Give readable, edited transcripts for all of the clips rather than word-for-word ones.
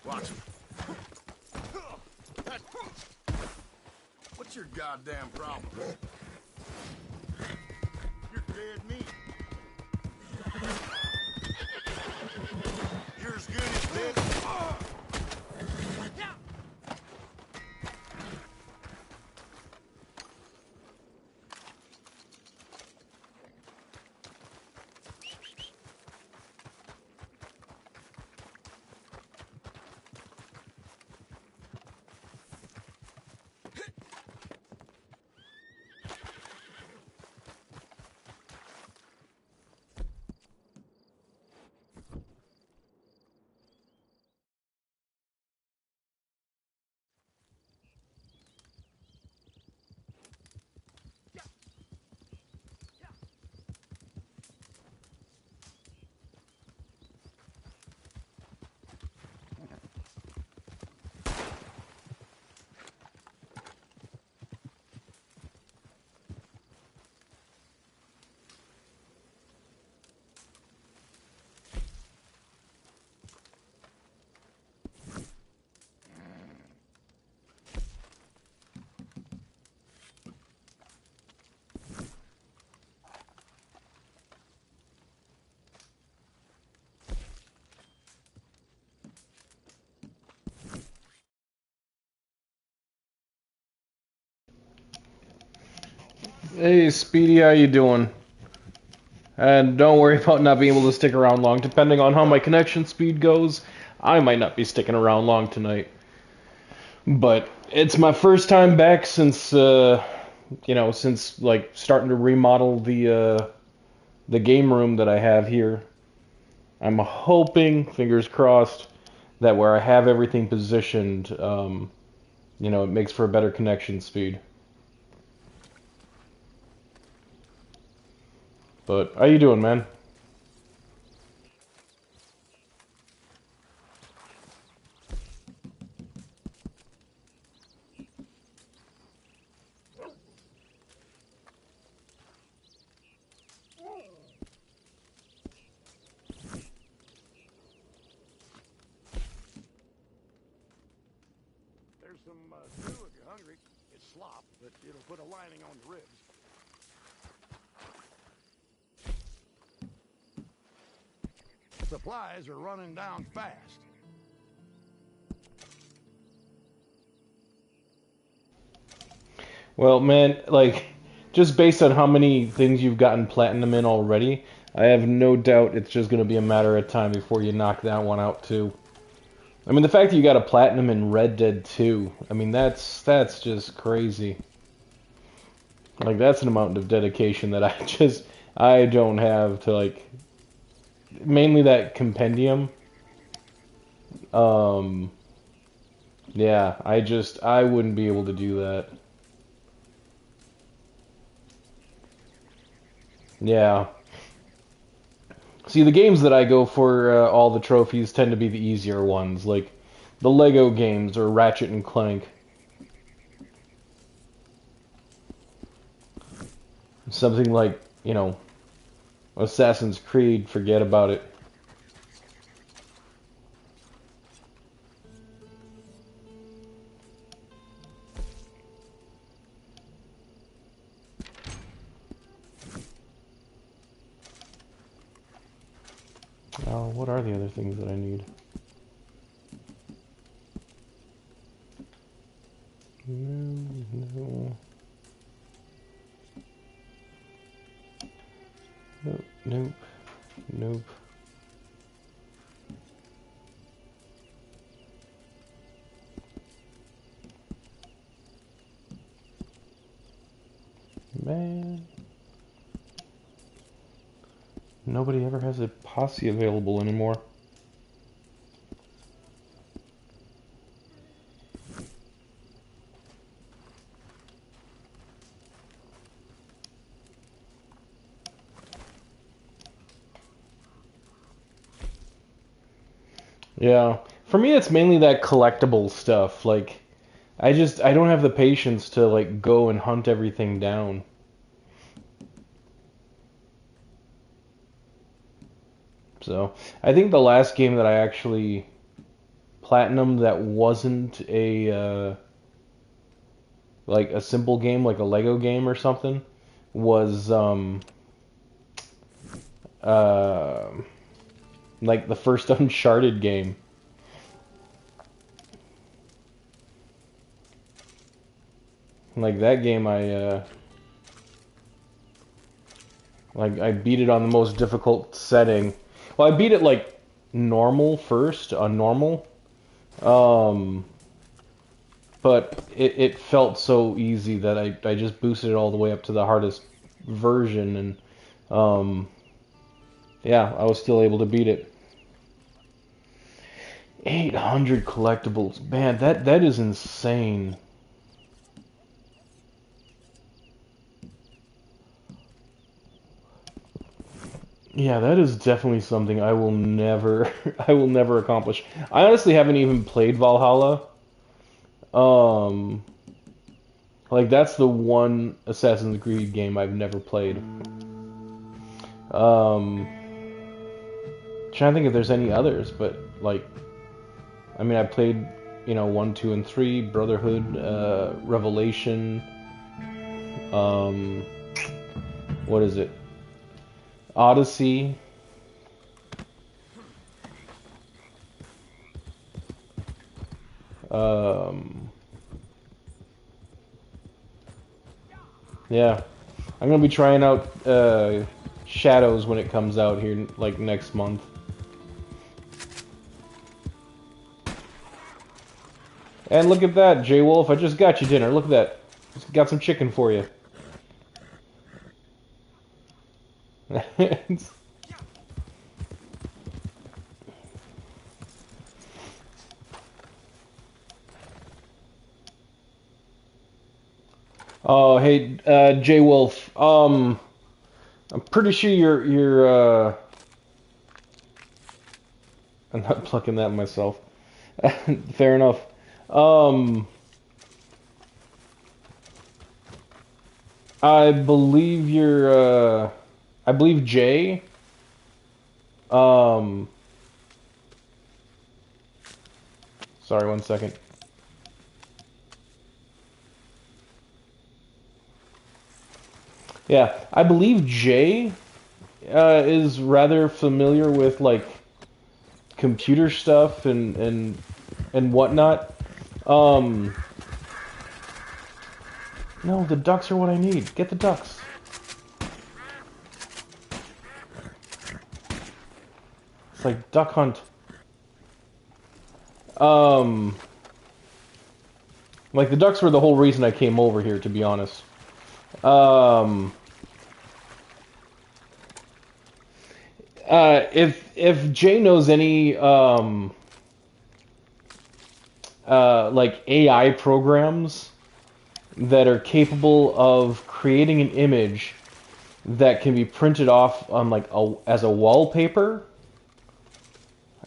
Watch him. What's your goddamn problem? You're dead meat. You're as good as dead. Hey, Speedy, how you doing? And don't worry about not being able to stick around long. Depending on how my connection speed goes, I might not be sticking around long tonight. But it's my first time back since, since like starting to remodel the game room that I have here. I'm hoping, fingers crossed, that where I have everything positioned, it makes for a better connection speed. But how you doing, man? There's some stew if you're hungry. It's slop, but it'll put a lining on the ribs. Supplies are running down fast. Well, man, like, just based on how many things you've gotten platinum in already, I have no doubt it's just going to be a matter of time before you knock that one out, too. I mean, the fact that you got a platinum in Red Dead 2, I mean, that's just crazy. Like, that's an amount of dedication that I don't have to, like, mainly that compendium. Um, yeah, I wouldn't be able to do that. Yeah. See, the games that I go for all the trophies tend to be the easier ones, like the Lego games or Ratchet and Clank. Something like, Assassin's Creed, forget about it. Oh, what are the other things that I need? No, no. Nope, nope, nope. Man. Nobody ever has a posse available anymore. Yeah. For me, it's mainly that collectible stuff. Like, I don't have the patience to, like, go and hunt everything down. So, I think the last game that I actually platinum that wasn't a like a simple game, like a Lego game or something, was uh, like the first Uncharted game. Like that game, I beat it on the most difficult setting. Well, I beat it like normal first, on normal. But it felt so easy that I just boosted it all the way up to the hardest version, and yeah, I was still able to beat it. 800 collectibles, man, that is insane. Yeah, that is definitely something I will never I will never accomplish. I honestly haven't even played Valhalla. Um, like that's the one Assassin's Creed game I've never played. Um, Trying to think if there's any others, but like, I mean, I played, 1, 2, and 3, Brotherhood, Revelation. Um, what is it? Odyssey. Yeah, I'm gonna be trying out Shadows when it comes out here, like next month. And look at that, J Wolf! I just got you dinner. Look at that. Just got some chicken for you. Oh, hey, J Wolf. I'm pretty sure you're. I'm not plucking that myself. Fair enough. Um, I believe you're. I believe Jay. Um, Sorry, 1 second. Yeah, I believe Jay is rather familiar with like computer stuff and whatnot. Um, no, the ducks are what I need. Get the ducks. It's like duck hunt. Like the ducks were the whole reason I came over here, to be honest. Um, if Jay knows any like AI programs that are capable of creating an image that can be printed off on like as a wallpaper,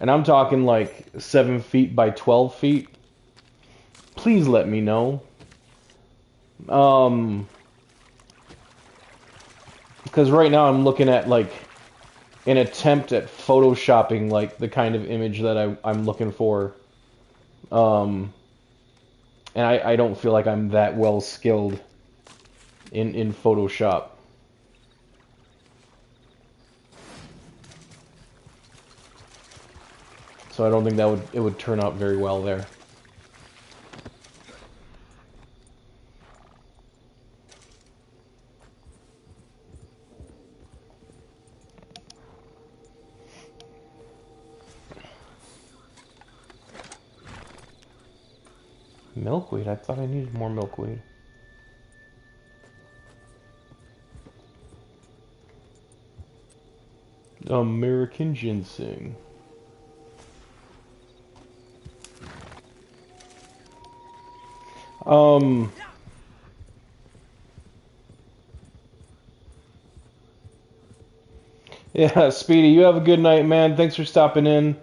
and I'm talking like 7 feet by 12 feet, please let me know. Because right now I'm looking at like an attempt at photoshopping like the kind of image that I'm looking for. And I don't feel like I'm that well skilled in Photoshop. So I don't think it would turn out very well there. Milkweed? I thought I needed more milkweed. American ginseng. Yeah, Speedy, you have a good night, man. Thanks for stopping in.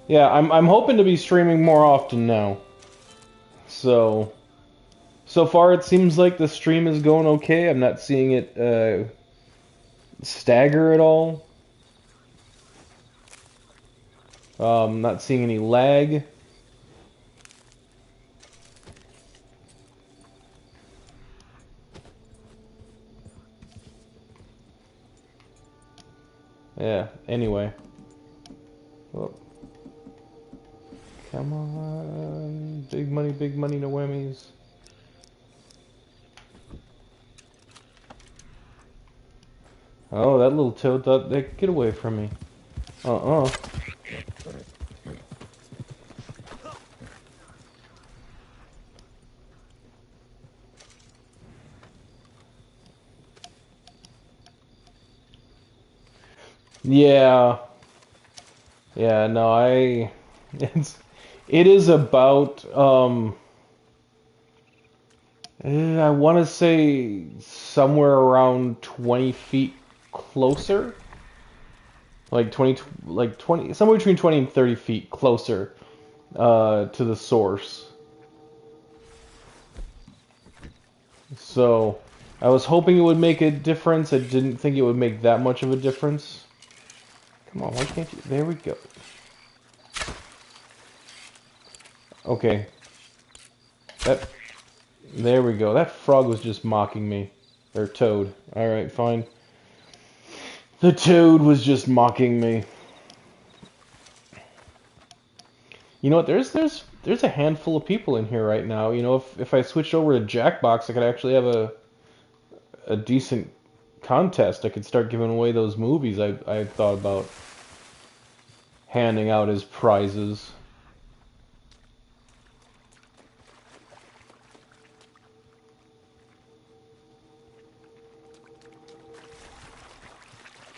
Yeah, I'm hoping to be streaming more often now. So far it seems like the stream is going okay. I'm not seeing it stagger at all. Not seeing any lag. Yeah, anyway. Well, come on. Big money, no whammies. Oh, that little toad thought they'd get away from me. Uh-uh. Yeah. Yeah, no, it is about, I want to say somewhere around 20 feet closer. Like 20, somewhere between 20 and 30 feet closer, to the source. So, I was hoping it would make a difference. I didn't think it would make that much of a difference. Come on, why can't you? There we go. Okay. There we go. That frog was just mocking me. Or toad. Alright, fine. The toad was just mocking me. You know what? There's a handful of people in here right now. You know, if I switched over to Jackbox, I could actually have a decent contest. I could start giving away those movies I thought about handing out as prizes.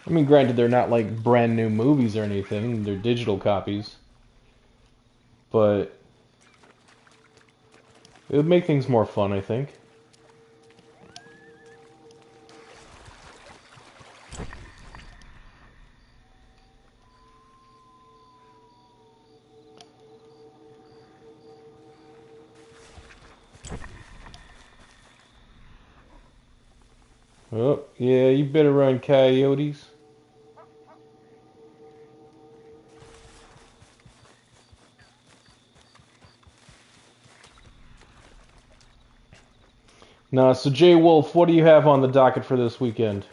I mean, granted, they're not like brand new movies or anything. They're digital copies. But it would make things more fun, I think. Oh, yeah, you better run, coyotes. Nah, so Jay Wolf, what do you have on the docket for this weekend?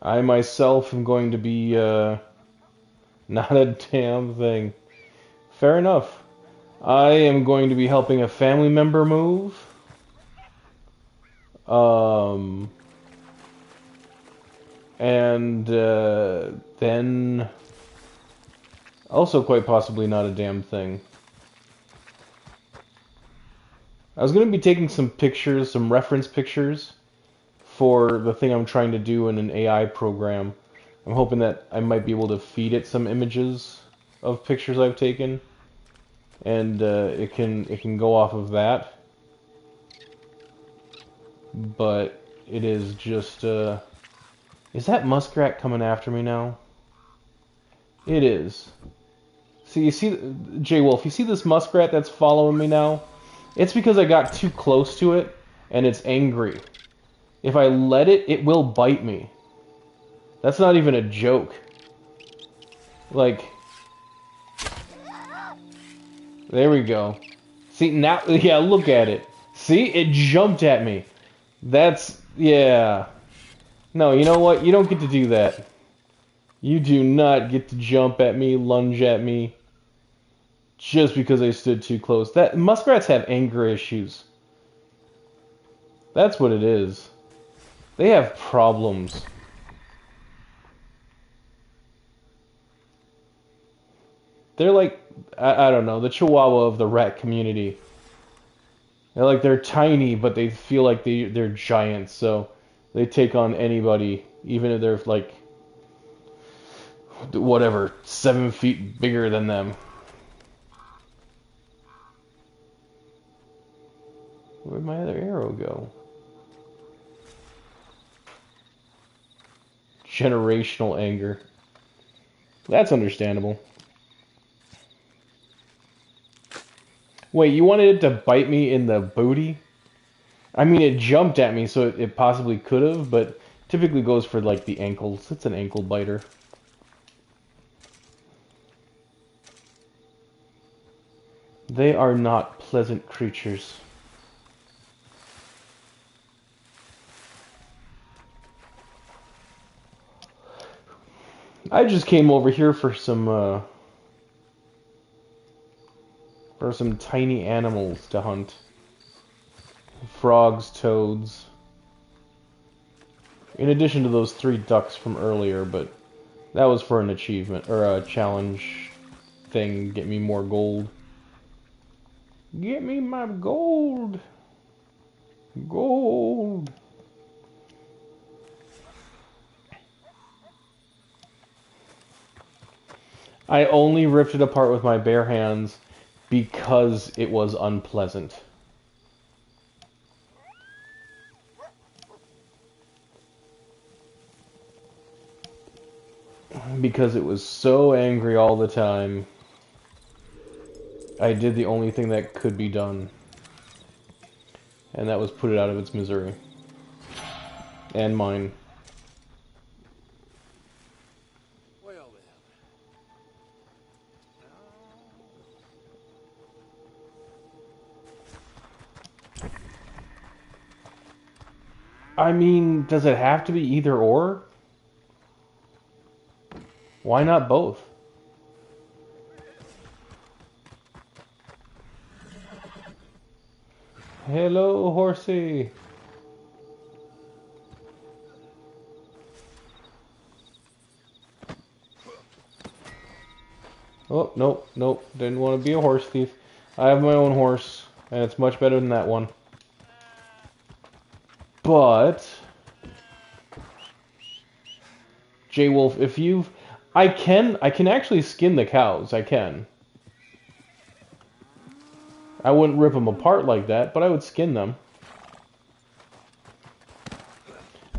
I myself am going to be, not a damn thing. Fair enough. I am going to be helping a family member move. Um, and then also quite possibly not a damn thing. I was going to be taking some pictures, some reference pictures for the thing I'm trying to do in an AI program. I'm hoping that I might be able to feed it some images of pictures I've taken, and it can go off of that. But it is just is that muskrat coming after me now? It is. See, you see, Jay Wolf, you see this muskrat that's following me now? It's because I got too close to it, and it's angry. If I let it, it will bite me. That's not even a joke. Like, there we go. See, now, yeah, look at it. See, it jumped at me. That's, yeah. No, you know what? You don't get to do that. You do not get to jump at me, lunge at me, just because I stood too close. That muskrats have anger issues. That's what it is. They have problems. They're like, I don't know, the Chihuahua of the rat community. They're tiny, but they feel like they're giants, so they take on anybody, even if they're like, whatever, 7 feet bigger than them. Where'd my other arrow go? Generational anger. That's understandable. Wait, you wanted it to bite me in the booty? I mean, it jumped at me, so it possibly could have, but typically goes for, like, the ankles. It's an ankle biter. They are not pleasant creatures. I just came over here for some tiny animals to hunt. Frogs, toads. In addition to those 3 ducks from earlier, but that was for an achievement, or a challenge thing, get me more gold. Get me my gold! Gold! I only ripped it apart with my bare hands because it was unpleasant. Because it was so angry all the time. I did the only thing that could be done. And that was put it out of its misery. And mine. Well then. I mean, does it have to be either or? Why not both? Hello, horsey. Oh, nope, nope. Didn't want to be a horse thief. I have my own horse, and it's much better than that one. But J Wolf, if you've I can actually skin the cows. I can. I wouldn't rip them apart like that, but I would skin them.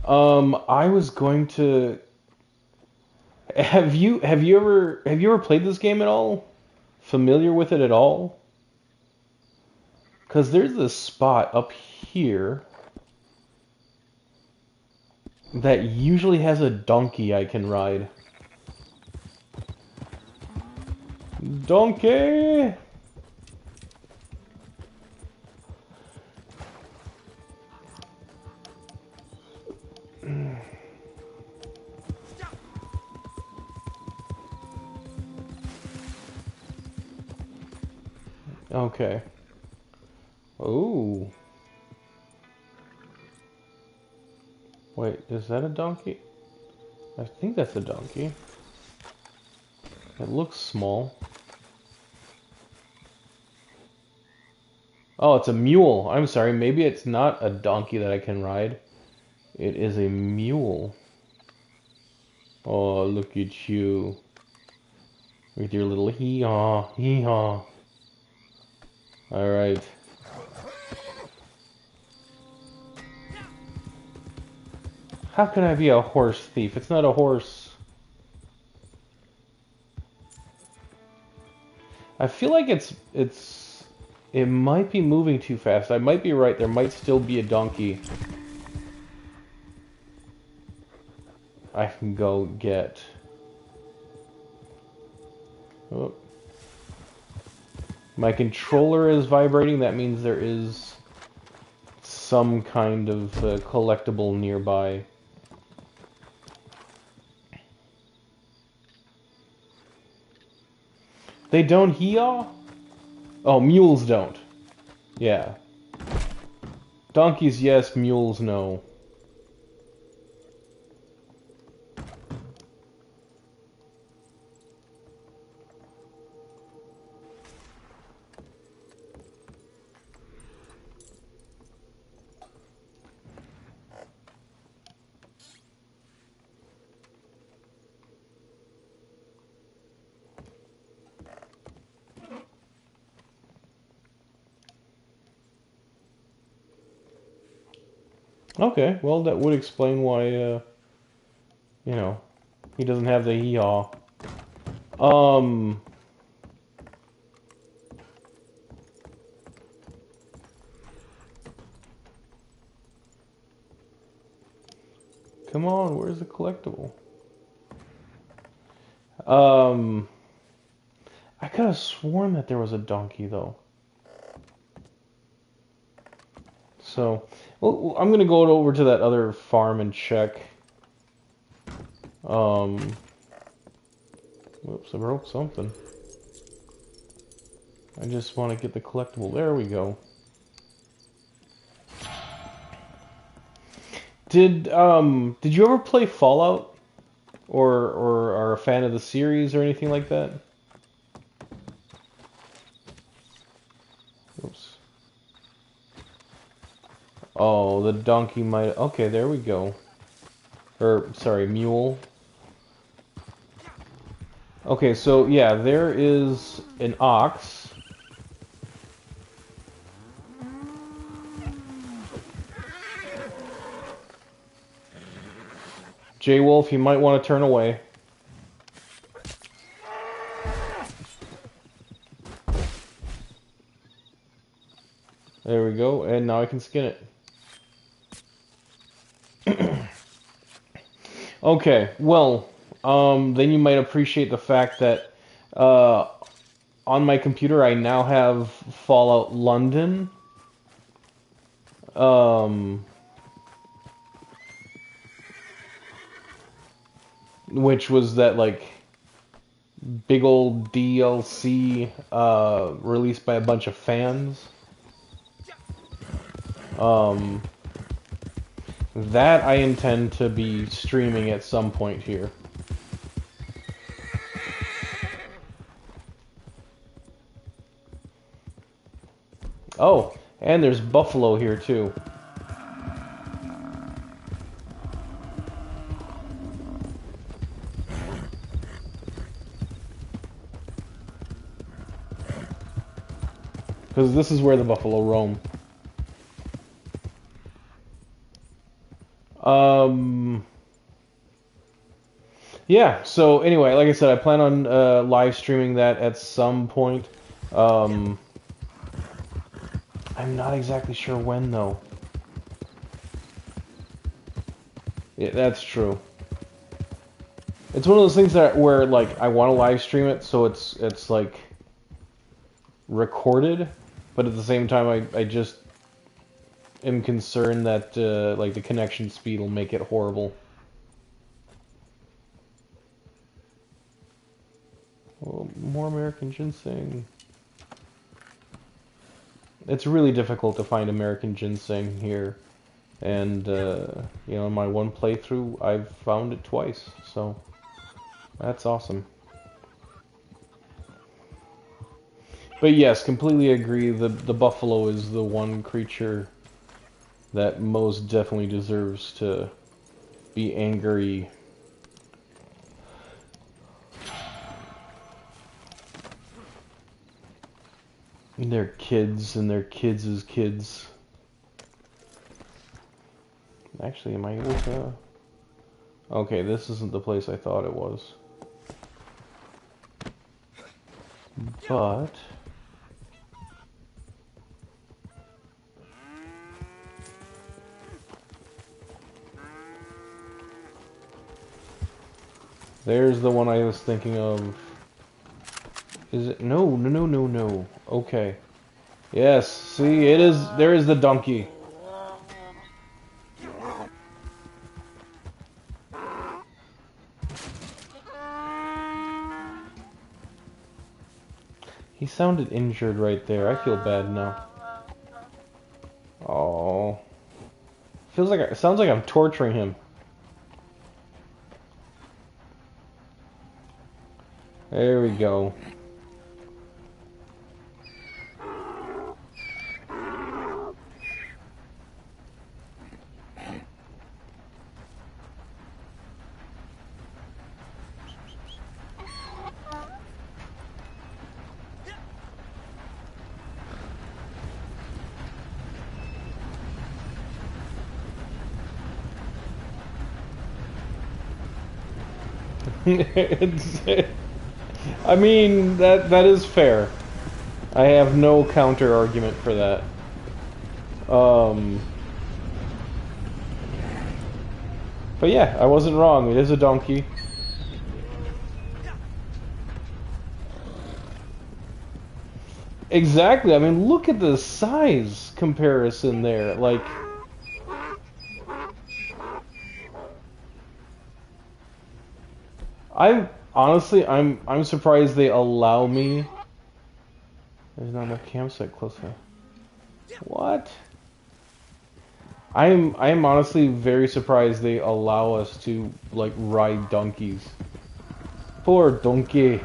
I was going to have you ever played this game at all? Familiar with it at all? Cuz there's this spot up here that usually has a donkey I can ride. Donkey! Okay. Ooh. Wait, is that a donkey? I think that's a donkey. It looks small. Oh, it's a mule. I'm sorry, maybe it's not a donkey that I can ride. It is a mule. Oh, look at you. With your little hee-haw, hee-haw. Alright. How can I be a horse thief? It's not a horse. I feel like it might be moving too fast. I might be right. There might still be a donkey I can go get. Oh. My controller is vibrating. That means there is some kind of collectible nearby. They don't hee-haw? Oh, mules don't. Yeah. Donkeys, yes. Mules, no. Okay, well, that would explain why, you know, he doesn't have the hee-haw. Um... Come on, where's the collectible? I could have sworn that there was a donkey, though. So, well, I'm gonna go over to that other farm and check. Whoops, I broke something. I just want to get the collectible. There we go. Did you ever play Fallout? Or are a fan of the series or anything like that? Oops. Oh, the donkey might... Okay, there we go. Or, sorry, mule. Okay, so, yeah, there is an ox. J-Wolf, you might want to turn away. There we go, and now I can skin it. Okay, well, then you might appreciate the fact that on my computer I now have Fallout London. Which was that, like, big old DLC released by a bunch of fans. That I intend to be streaming at some point here. Oh, and there's buffalo here too. Because this is where the buffalo roam. Yeah, so anyway, like I said, I plan on live streaming that at some point. I'm not exactly sure when, though. Yeah, that's true. It's one of those things where like I want to live stream it, so it's like recorded, but at the same time I just am concerned that like the connection speed will make it horrible. Well, more American ginseng. It's really difficult to find American ginseng here, and you know, in my one playthrough I've found it twice, so that's awesome. But yes, completely agree, the buffalo is the one creature that most definitely deserves to be angry. And their kids and their kids' kids. Actually, am I able to... Okay, this isn't the place I thought it was. But... there's the one I was thinking of. Is it? No, no, no, no, no. Okay. Yes, see, it is, there is the donkey. He sounded injured right there. I feel bad now. Oh. Feels like, it sounds like I'm torturing him. There we go. I mean, that is fair. I have no counter argument for that. But yeah, I wasn't wrong. It is a donkey. Exactly. I mean, look at the size comparison there. Like, I'm honestly, I'm surprised they allow me. There's not enough campsite close enough. What? I'm honestly very surprised they allow us to like ride donkeys. Poor donkey.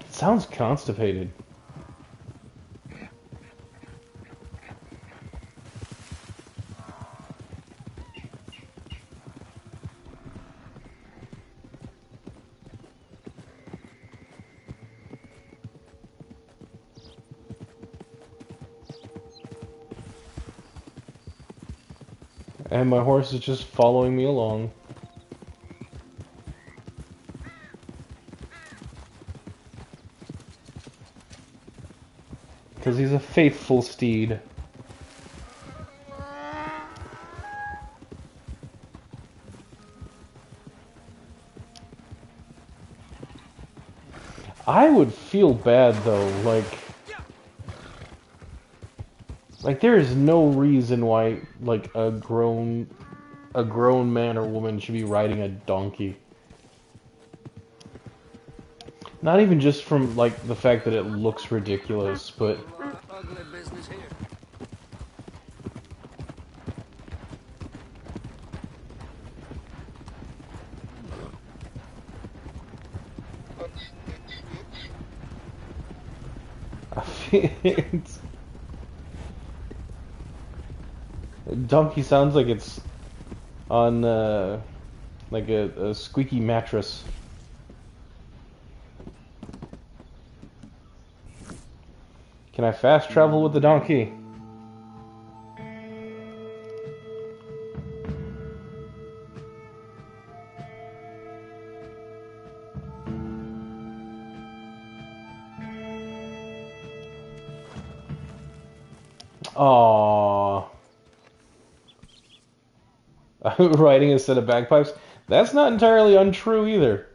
It sounds constipated. And my horse is just following me along. Because he's a faithful steed. I would feel bad though, like there is no reason why like a grown man or woman should be riding a donkey. Not even just from like the fact that it looks ridiculous, but Ugly business here. it's, donkey sounds like it's on like a squeaky mattress. Can I fast travel with the donkey? Aww. Riding a set of bagpipes? That's not entirely untrue either.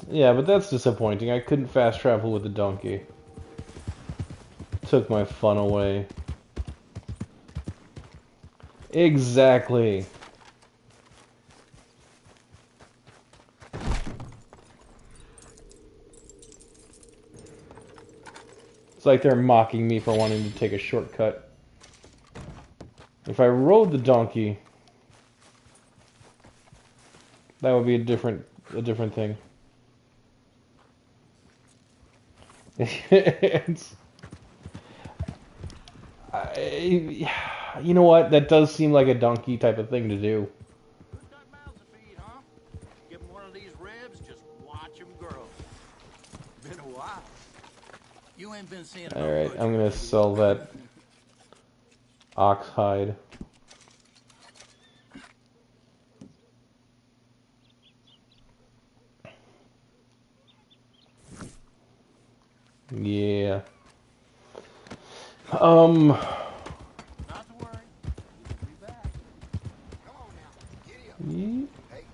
Yeah, but that's disappointing. I couldn't fast travel with the donkey. Took my fun away. Exactly. It's like they're mocking me for wanting to take a shortcut. If I rode the donkey, that would be a different thing. It's, you know what? That does seem like a donkey type of thing to do. Who's got mouths to feed, huh? Give him one of these ribs, just watch him grow. Been a while. You ain't been seeing All right, I'm gonna sell that ox hide. Yeah. Not to worry. We'll be back. Come on now. Giddy up. Yeah. Hey.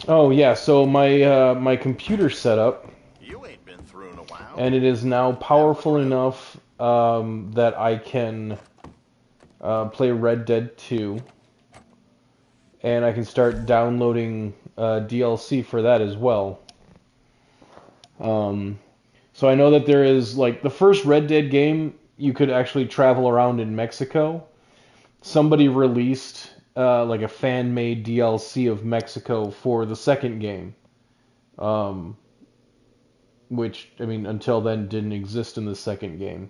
Oh yeah, so my computer setup, You ain't been through in a while. and it is now powerful enough that I can play Red Dead 2, and I can start downloading DLC for that as well. So I know that there is like the first Red Dead game, you could actually travel around in Mexico. Somebody released like a fan-made DLC of Mexico for the second game, which I mean until then didn't exist in the second game,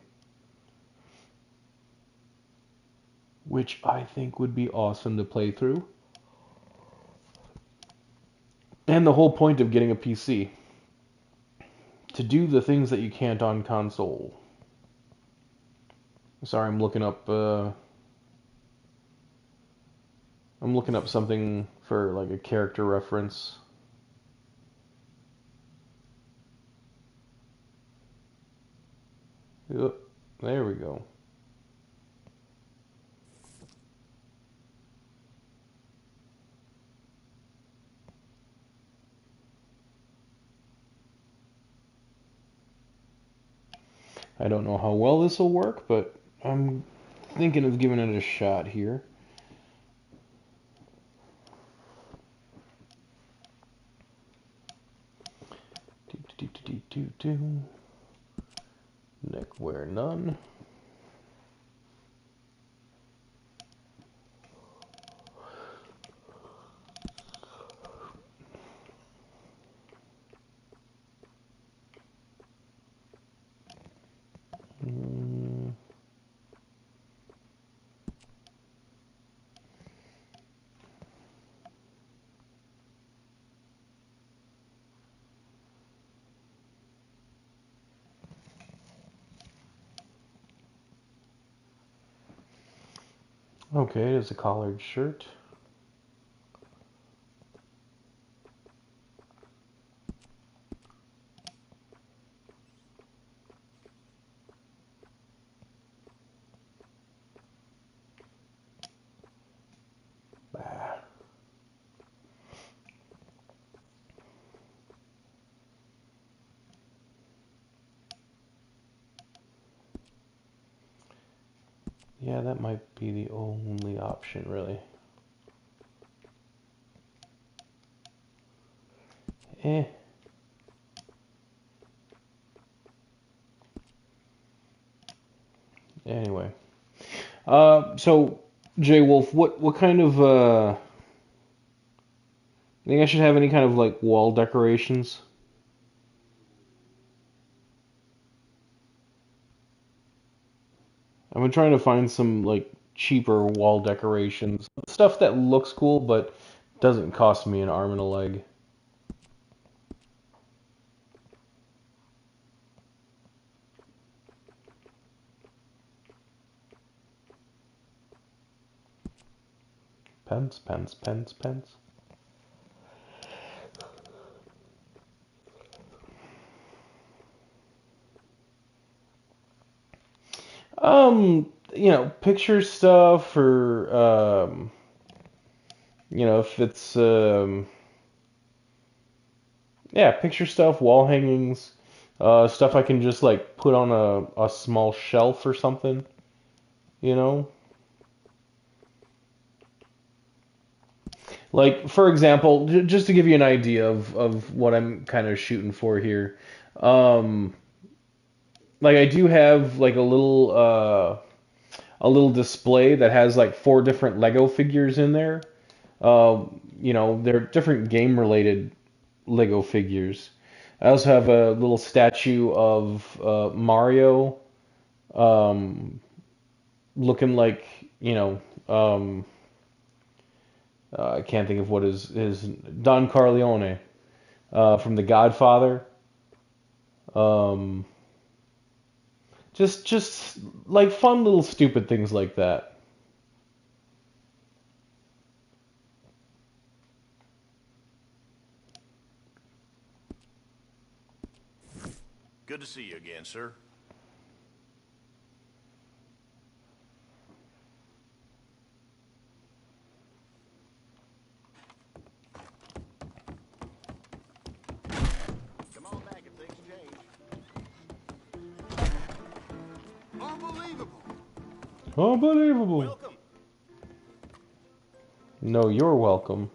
which I think would be awesome to play through. And the whole point of getting a PC, to do the things that you can't on console. Sorry, I'm looking up I'm looking up something for like a character reference. Yep, there we go. I don't know how well this will work, but I'm thinking of giving it a shot here. Neckwear none. Okay, it is a collared shirt. Bah. Yeah, that might be the only option, really. Eh. Anyway. So, J Wolf, what kind of, you think I should have any kind of, like, wall decorations? I've been trying to find some, like, cheaper wall decorations. Stuff that looks cool, but doesn't cost me an arm and a leg. Pence, pence, pence, pence. Picture stuff or, if it's, yeah, picture stuff, wall hangings, stuff I can just, like, put on a small shelf or something, you know? Like, for example, just to give you an idea of what I'm kind of shooting for here, um, like, I do have, like, a little display that has, like, 4 different Lego figures in there. They're different game-related Lego figures. I also have a little statue of Mario, um, looking like, I can't think of what is Don Corleone from The Godfather. Um, just like fun little stupid things like that. Good to see you again, sir. Come on back if things change. Unbelievable. Unbelievable. Welcome. No, you're welcome.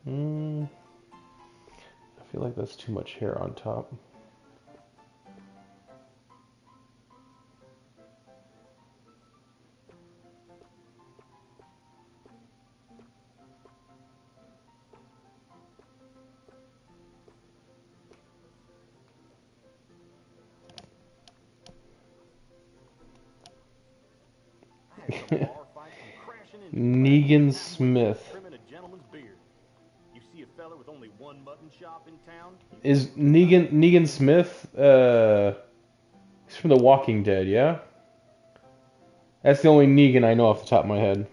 I feel like that's too much hair on top. Negan Smith. Trimming a gentleman's beard. You see a fella with only one one mutton shop in town. Is Negan Smith? He's from The Walking Dead, yeah. That's the only Negan I know off the top of my head.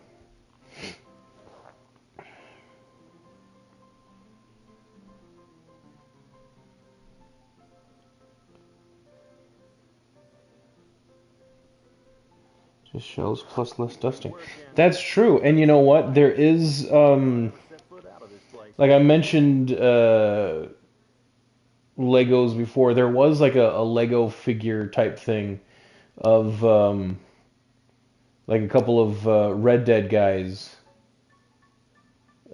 Just shells plus less dusting. That's true. And you know what? There is, like I mentioned Legos before, there was like a Lego figure type thing of like a couple of Red Dead guys.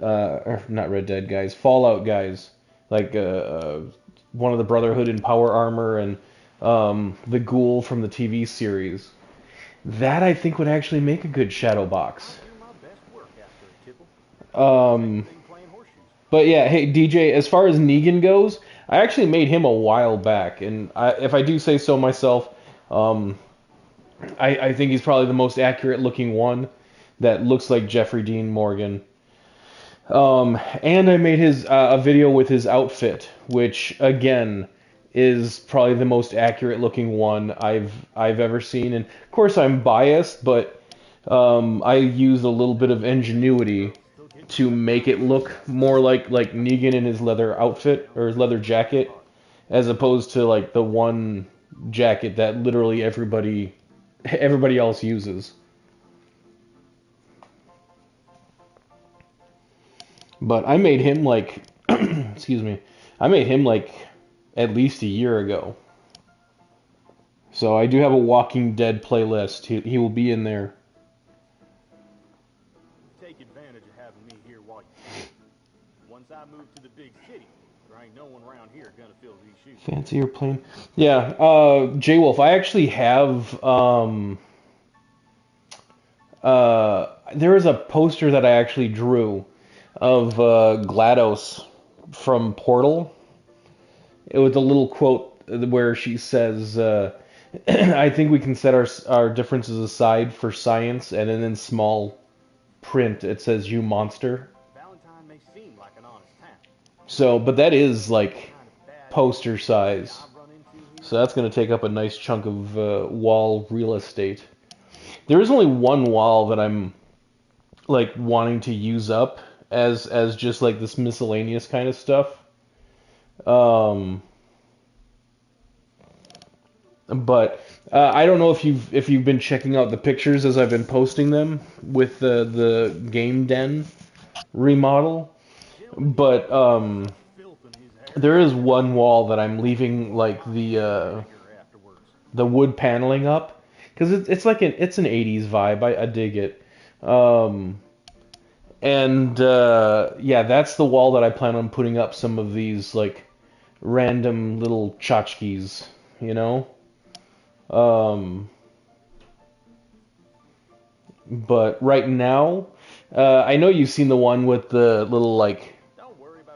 Or not Red Dead guys, Fallout guys. Like one of the Brotherhood in power armor and the Ghoul from the TV series. That I think would actually make a good shadow box. But yeah, hey DJ, as far as Negan goes, I actually made him a while back, and if I do say so myself, I think he's probably the most accurate looking one that looks like Jeffrey Dean Morgan. And I made his a video with his outfit, which again is probably the most accurate looking one I've ever seen. And of course I'm biased, but I used a little bit of ingenuity to make it look more like Negan in his leather outfit or his leather jacket, as opposed to like the one jacket that literally everybody else uses. But I made him like excuse me. I made him like at least a year ago. So I do have a Walking Dead playlist. He will be in there. Take advantage of having me here while you can. Once I move to the big city, there ain't no one around here gonna fill these shoes. Fancy airplane. Yeah, J-Wolf, I actually have there is a poster that I actually drew of GLaDOS from Portal. It was a little quote where she says, I think we can set our differences aside for science, and then in small print it says, "You monster." Valentine may seem like an honest town. So, but that is like poster size. So that's going to take up a nice chunk of wall real estate. There is only one wall that I'm like wanting to use up as just like this miscellaneous kind of stuff. But I don't know if you've been checking out the pictures as I've been posting them with the Game Den remodel, but there is one wall that I'm leaving like the wood paneling up because it's like it's an 80s vibe. I dig it. And yeah, that's the wall that I plan on putting up some of these like random little tchotchkes, you know. But right now, I know you've seen the one with the little like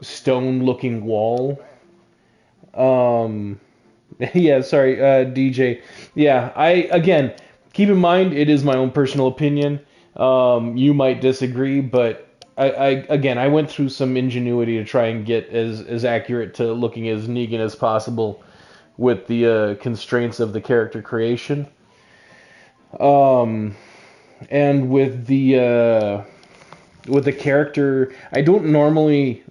stone-looking wall. Yeah, sorry, DJ. Yeah, again, keep in mind it is my own personal opinion. You might disagree, but I went through some ingenuity to try and get as accurate to looking as Negan as possible with the constraints of the character creation. And with the character, I don't normally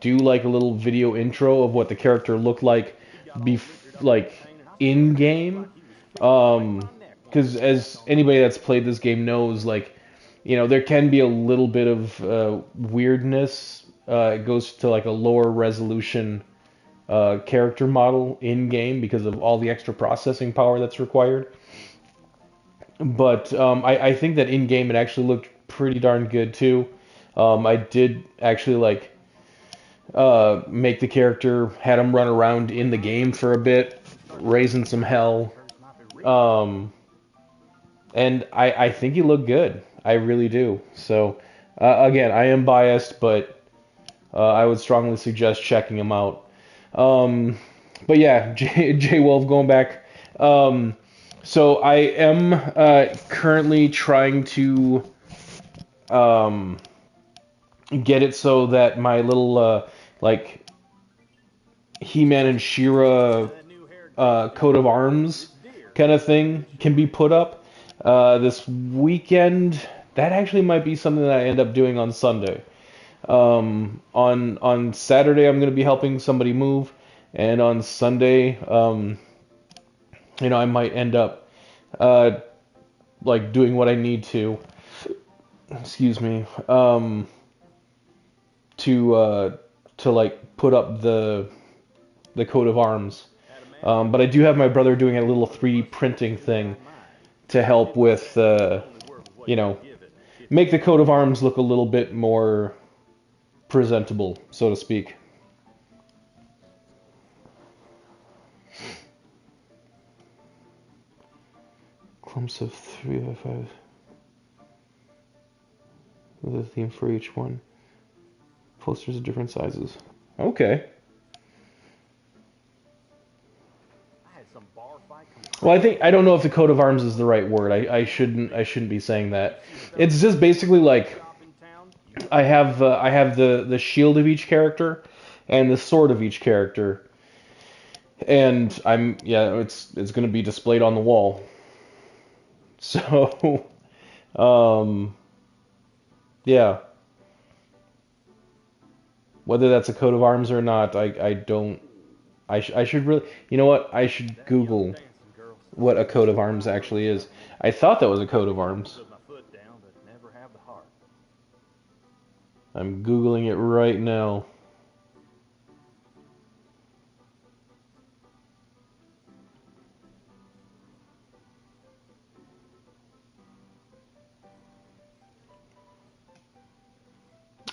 do like a little video intro of what the character looked like like in game, because as anybody that's played this game knows, like, you know, there can be a little bit of weirdness. It goes to like a lower resolution character model in game because of all the extra processing power that's required. But I think that in game it actually looked pretty darn good too. I did actually like make the character, had him run around in the game for a bit, raising some hell. And I think he looked good. I really do. So again, I am biased, but I would strongly suggest checking him out. But yeah, J Wolf, going back. So I am currently trying to get it so that my little like He-Man and She-Ra coat of arms kind of thing can be put up this weekend. That actually might be something that I end up doing on Sunday. On Saturday, I'm going to be helping somebody move, and on Sunday, I might end up like doing what I need to. Excuse me. To like put up the coat of arms. But I do have my brother doing a little 3D printing thing to help with, make the coat of arms look a little bit more presentable, so to speak. Clumps of 3 by 5. With a theme for each one. Posters of different sizes. Okay. Well, I don't know if the coat of arms is the right word. I shouldn't be saying that. It's just basically like I have the shield of each character and the sword of each character, and it's going to be displayed on the wall. So, yeah. Whether that's a coat of arms or not, I don't. I should really. You know what? I should Google what a coat of arms actually is. I thought that was a coat of arms. I'm Googling it right now.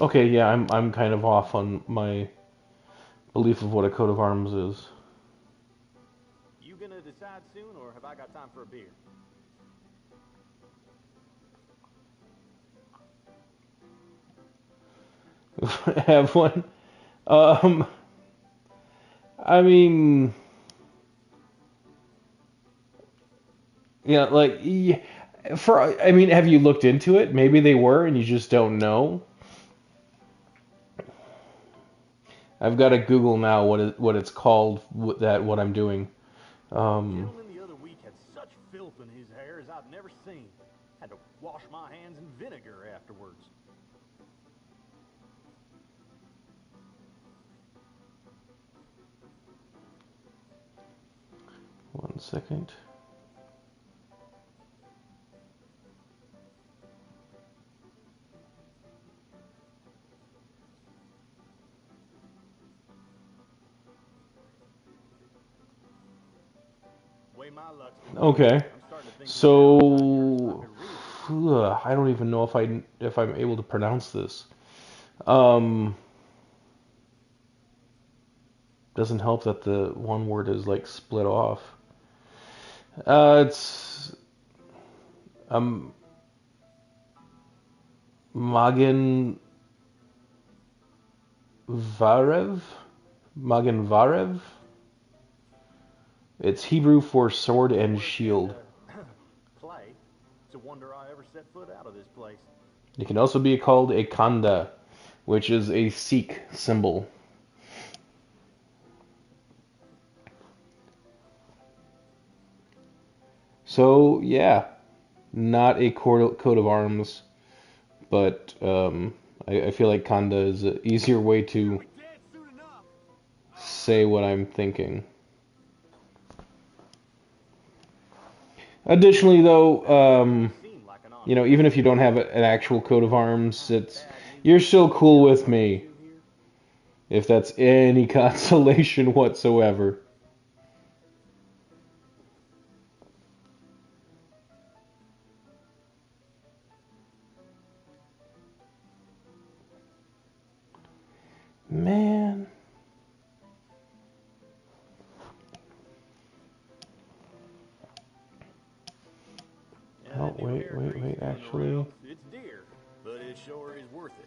Okay, yeah, I'm kind of off on my belief of what a coat of arms is. You gonna decide soon, or have I got time for a beer? Have one. Um, I mean, yeah, like, I mean, have you looked into it? Maybe they were, and you just don't know. I've got to Google now what it's called. What I'm doing. Gentleman the other week had such filth in his hair as I've never seen. Had to wash my hands in vinegar afterwards. One second. Okay, so I don't even know if I'm able to pronounce this. Doesn't help that the one word is like split off. It's Magen Varev. Magen Varev. It's Hebrew for sword and shield. Clay, it's a wonder I ever set foot out of this place. It can also be called a khanda, which is a Sikh symbol. So yeah, not a coat of arms, but I feel like khanda is an easier way to say what I'm thinking. Additionally, though, even if you don't have an actual coat of arms, you're still cool with me, if that's any consolation whatsoever. Man. Oh, wait, actually. It's dear, but it sure is worth it.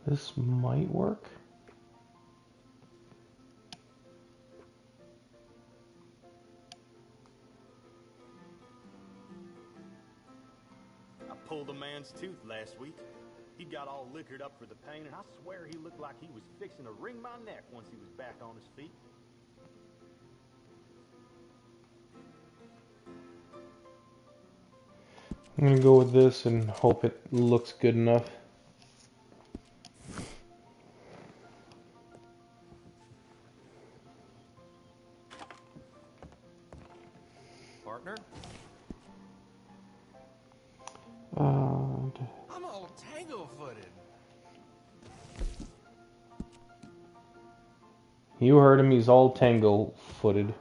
This might work. I pulled a man's tooth last week. He got all liquored up for the pain, and I swear he looked like he was fixing to wring my neck once he was back on his feet. I'm gonna go with this and hope it looks good enough. Partner? Uh, I'm all tango-footed. You heard him, he's all tango-footed.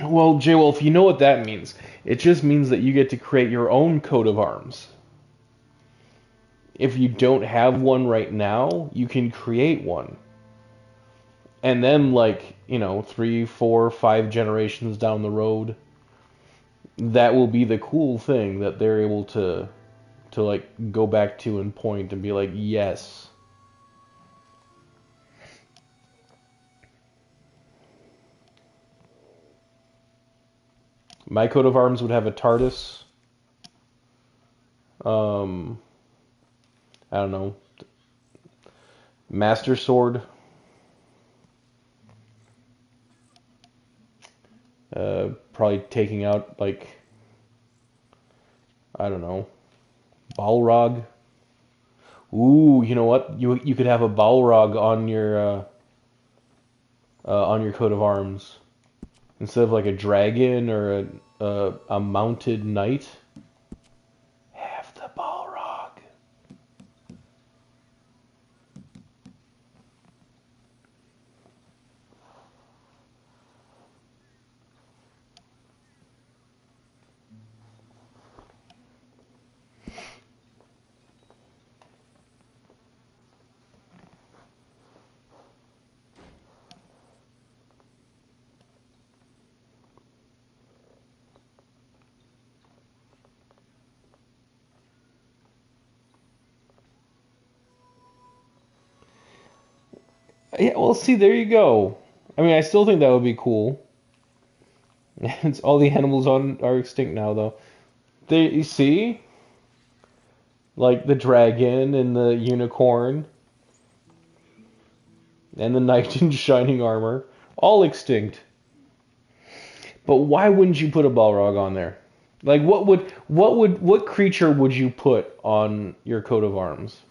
Well, J-Wolf, you know what that means. It just means that you get to create your own coat of arms. If you don't have one right now, you can create one. And then, like, 3, 4, 5 generations down the road, that will be the cool thing that they're able to like, go back to and point and be like, yes. My coat of arms would have a TARDIS. I don't know. Master Sword. Probably taking out, like, I don't know, Balrog. Ooh, you know what? You could have a Balrog on your coat of arms instead of like a dragon or a mounted knight. Have the Balrog. Yeah, well, see, there you go. I mean, I still think that would be cool. It's all the animals are extinct now, though. You see, like the dragon and the unicorn and the knight in shining armor, all extinct. But why wouldn't you put a Balrog on there? Like, what creature would you put on your coat of arms?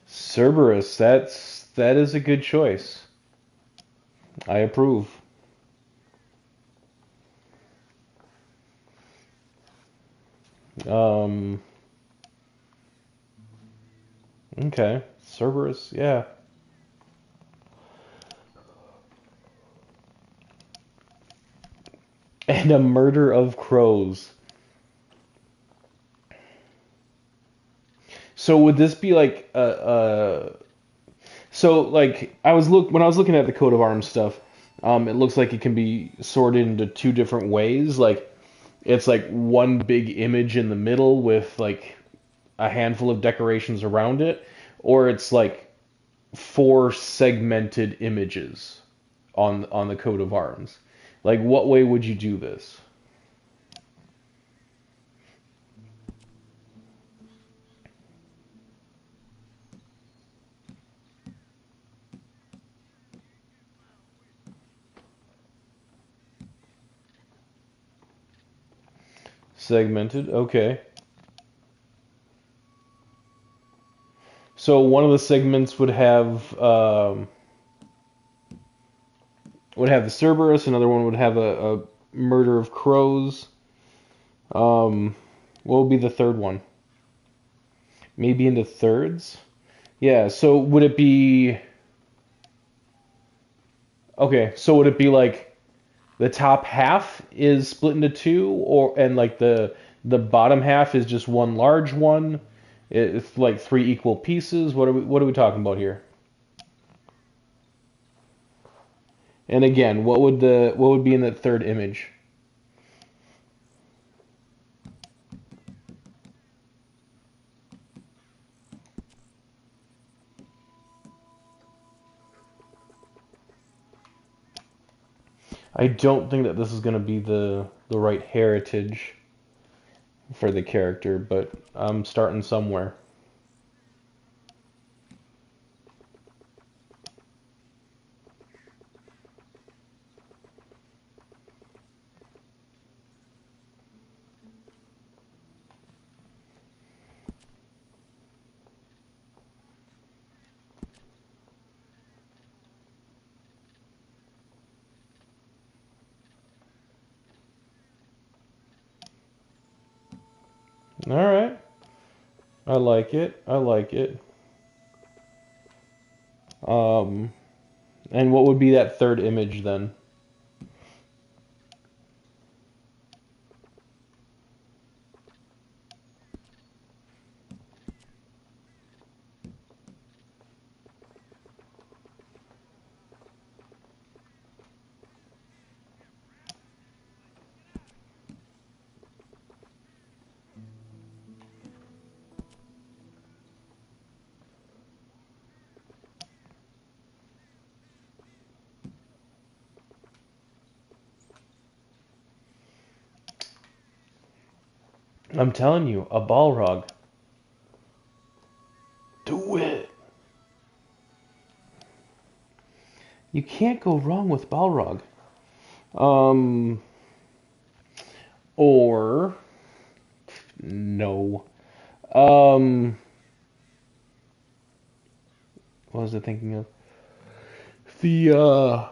Cerberus, that is a good choice. I approve. Um, okay, Cerberus, yeah. And a murder of crows. So would this be like so like when I was looking at the coat of arms stuff, it looks like it can be sorted into two different ways. Like it's like one big image in the middle with like a handful of decorations around it, or it's like four segmented images on the coat of arms. Like what way would you do this? Segmented, okay. So one of the segments would have the Cerberus, another one would have a murder of crows. What would be the third one? maybe into thirds. Yeah, so would it be okay, so would it be like the top half is split into two or and like the bottom half is just one large one? It's like three equal pieces. What are we talking about here? And again, what would be in that third image? I don't think that this is going to be the right heritage for the character, but I'm starting somewhere. All right. I like it. I like it. Um, and what would be that third image then? I'm telling you, a Balrog. Do it. You can't go wrong with Balrog. Um, or no. Um, what was I thinking of? The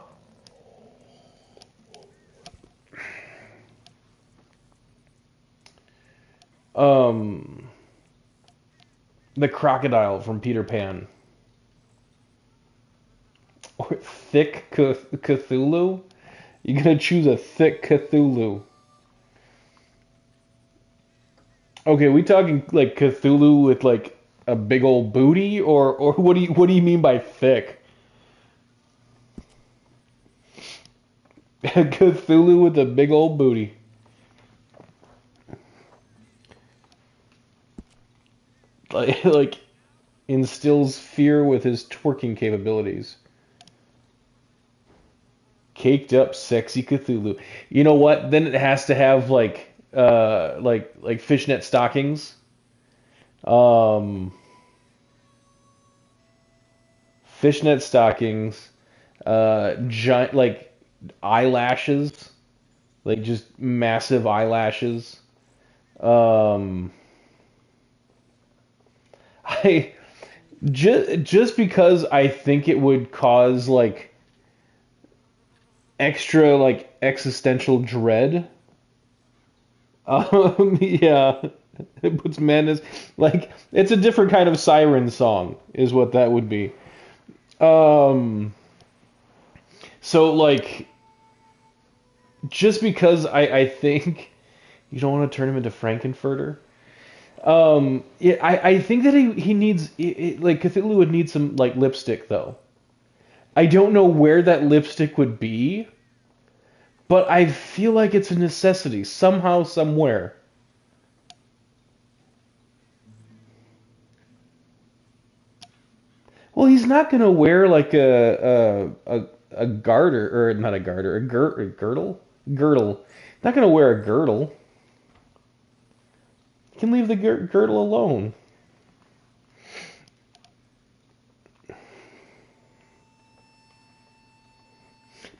um the crocodile from Peter Pan. Or thick Cthulhu? You're gonna choose a thick Cthulhu. Okay, we talking like Cthulhu with like a big old booty, or what do you mean by thick? Cthulhu with a big old booty. Like instills fear with his twerking capabilities. Caked up, sexy Cthulhu. You know what? Then it has to have like fishnet stockings. Um, Fishnet stockings. Giant like eyelashes, like just massive eyelashes. Um, I just because I think it would cause like extra like existential dread. Yeah, it puts madness like it's a different kind of siren song, is what that would be. Um, so like just because I think you don't want to turn him into Frankenfurter. Yeah, I think that he needs like Cthulhu would need some like lipstick though. I don't know where that lipstick would be, but I feel like it's a necessity somehow, somewhere. Well, he's not gonna wear like a garter or not a garter, a girdle, girdle. Not gonna wear a girdle. He can leave the girdle alone.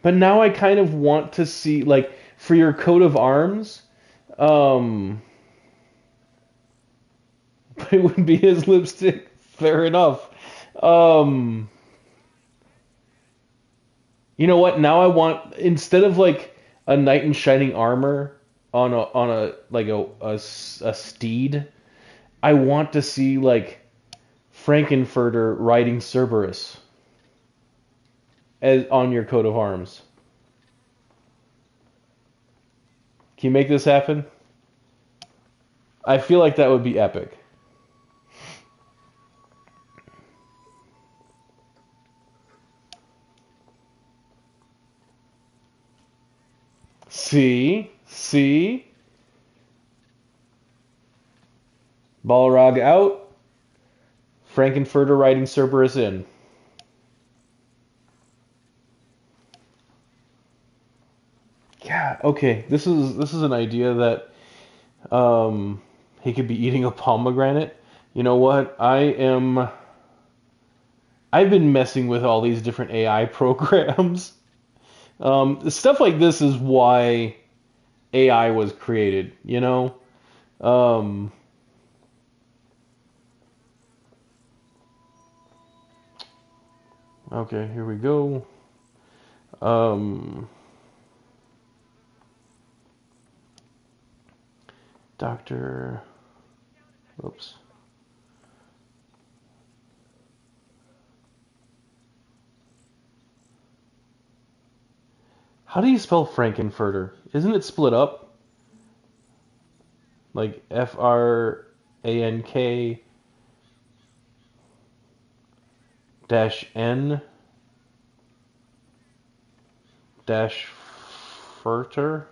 But now I kind of want to see like for your coat of arms, um, it would be his lipstick. Fair enough. Um, you know what? Now I want instead of like a knight in shining armor on a like a steed, I want to see like Frankenfurter riding Cerberus as on your coat of arms. Can you make this happen? I feel like that would be epic. See? Balrog out. Frankenfurter riding Cerberus in. Yeah, okay. This is an idea that he could be eating a pomegranate. You know what? I've been messing with all these different AI programs. Stuff like this is why AI was created, you know? Um, okay, here we go. Um, Doctor. Oops. How do you spell Frankenfurter? Isn't it split up? Like Frank dash N dash Furter?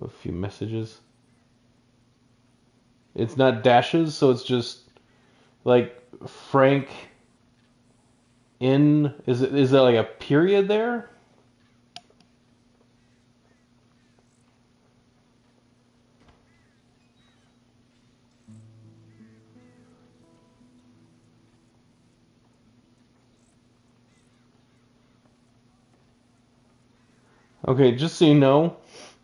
A few messages. It's not dashes, so it's just like Frank in. Is there like a period there? Okay, just so you know,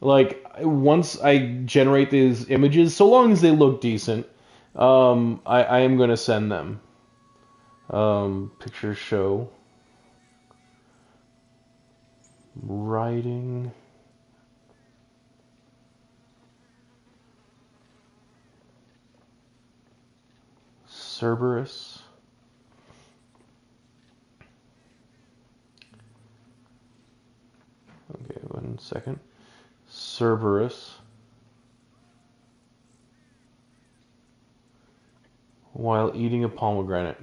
like once I generate these images, so long as they look decent, I am gonna send them. Picture show. Writing. Cerberus. Okay, 1 second. Cerberus. While eating a pomegranate.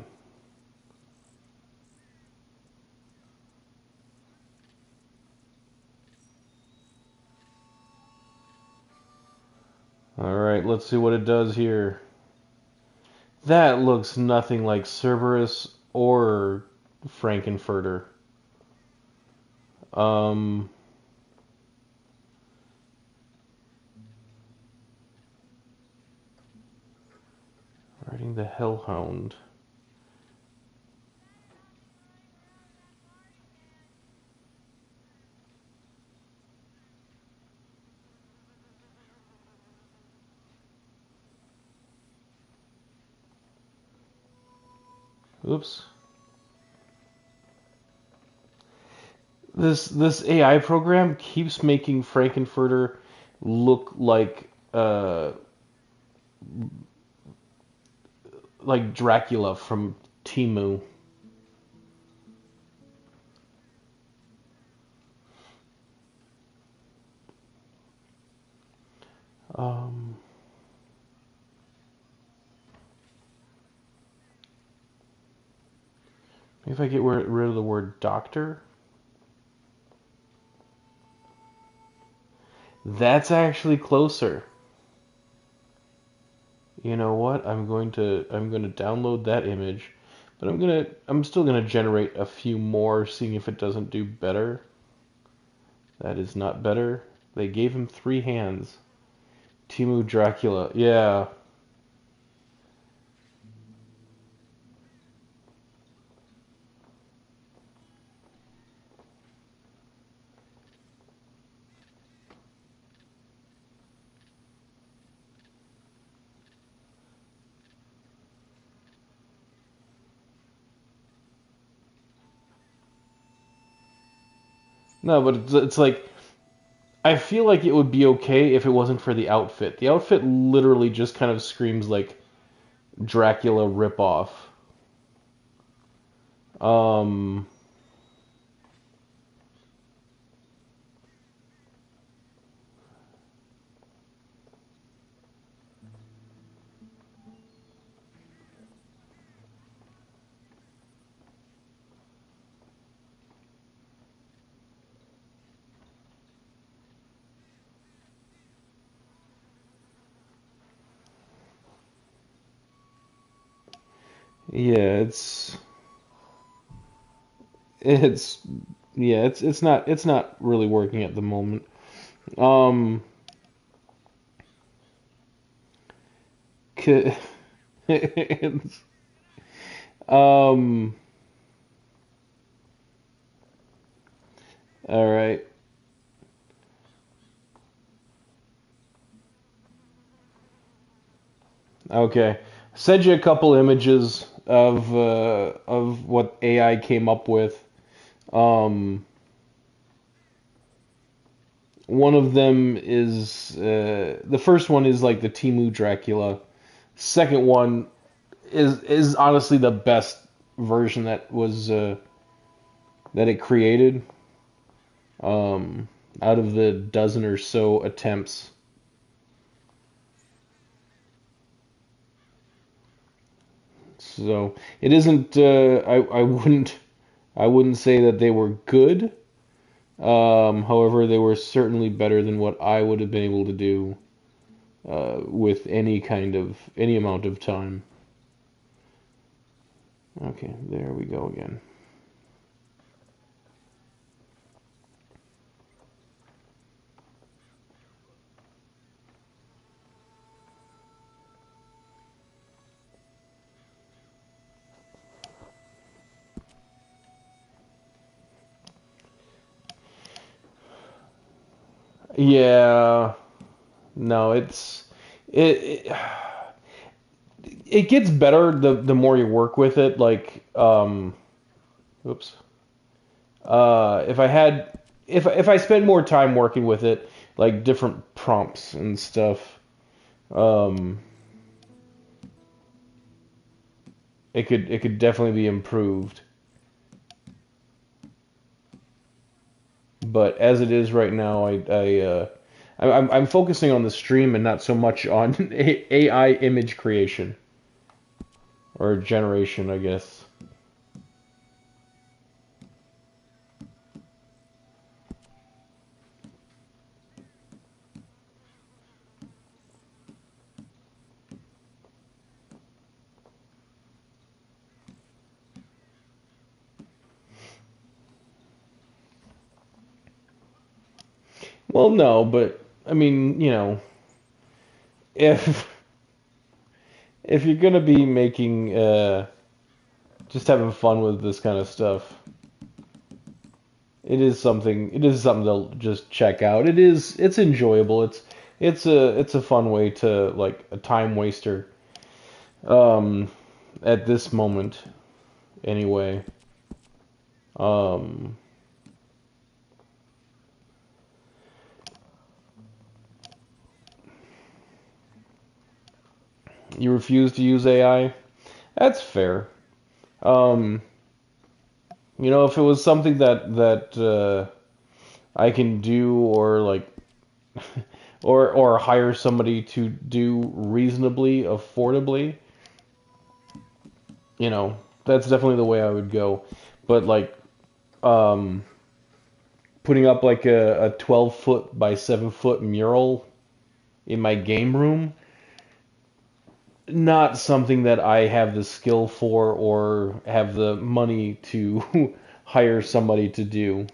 Alright, let's see what it does here. That looks nothing like Cerberus or Frankenfurter. Um, Riding the Hellhound. Oops. This AI program keeps making Frankenfurter look like Dracula from Timu. Um, Maybe if I get rid of the word doctor. That's actually closer. You know what? I'm going to download that image, but I'm still gonna generate a few more, seeing if it doesn't do better. That is not better. They gave him 3 hands. Timu Dracula. Yeah. No, but it's like I feel like it would be okay if it wasn't for the outfit. The outfit literally just kind of screams like Dracula ripoff. Um, yeah, it's yeah, it's not really working at the moment. Um, c- it's, um, all right. Okay. Send you a couple images of what AI came up with. Um, one of them is the first one is like the Timu Dracula. Second one is honestly the best version that it created. Out of the dozen or so attempts. So it isn't. I wouldn't say that they were good. However, they were certainly better than what I would have been able to do with any amount of time. Okay, there we go again. Yeah, no, it it gets better the more you work with it. Like, oops. If I had if I spent more time working with it, like different prompts and stuff, um, it could definitely be improved. But as it is right now, I'm focusing on the stream and not so much on AI image creation or generation, I guess. Well, no, but I mean, if if you're gonna be making just having fun with this kind of stuff, it is something to just check out. It's enjoyable. It's a fun way to like a time waster. Um, at this moment, anyway. Um, you refuse to use AI? That's fair. Um, if it was something that I can do or like or hire somebody to do reasonably, affordably, that's definitely the way I would go. But like um putting up like a 12-foot by 7-foot mural in my game room, not something that I have the skill for or have the money to hire somebody to do.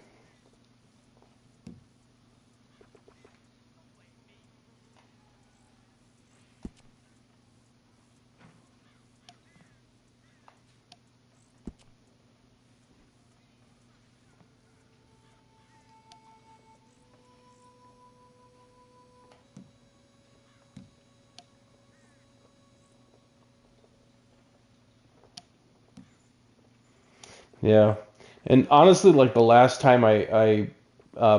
Yeah. And honestly, like the last time I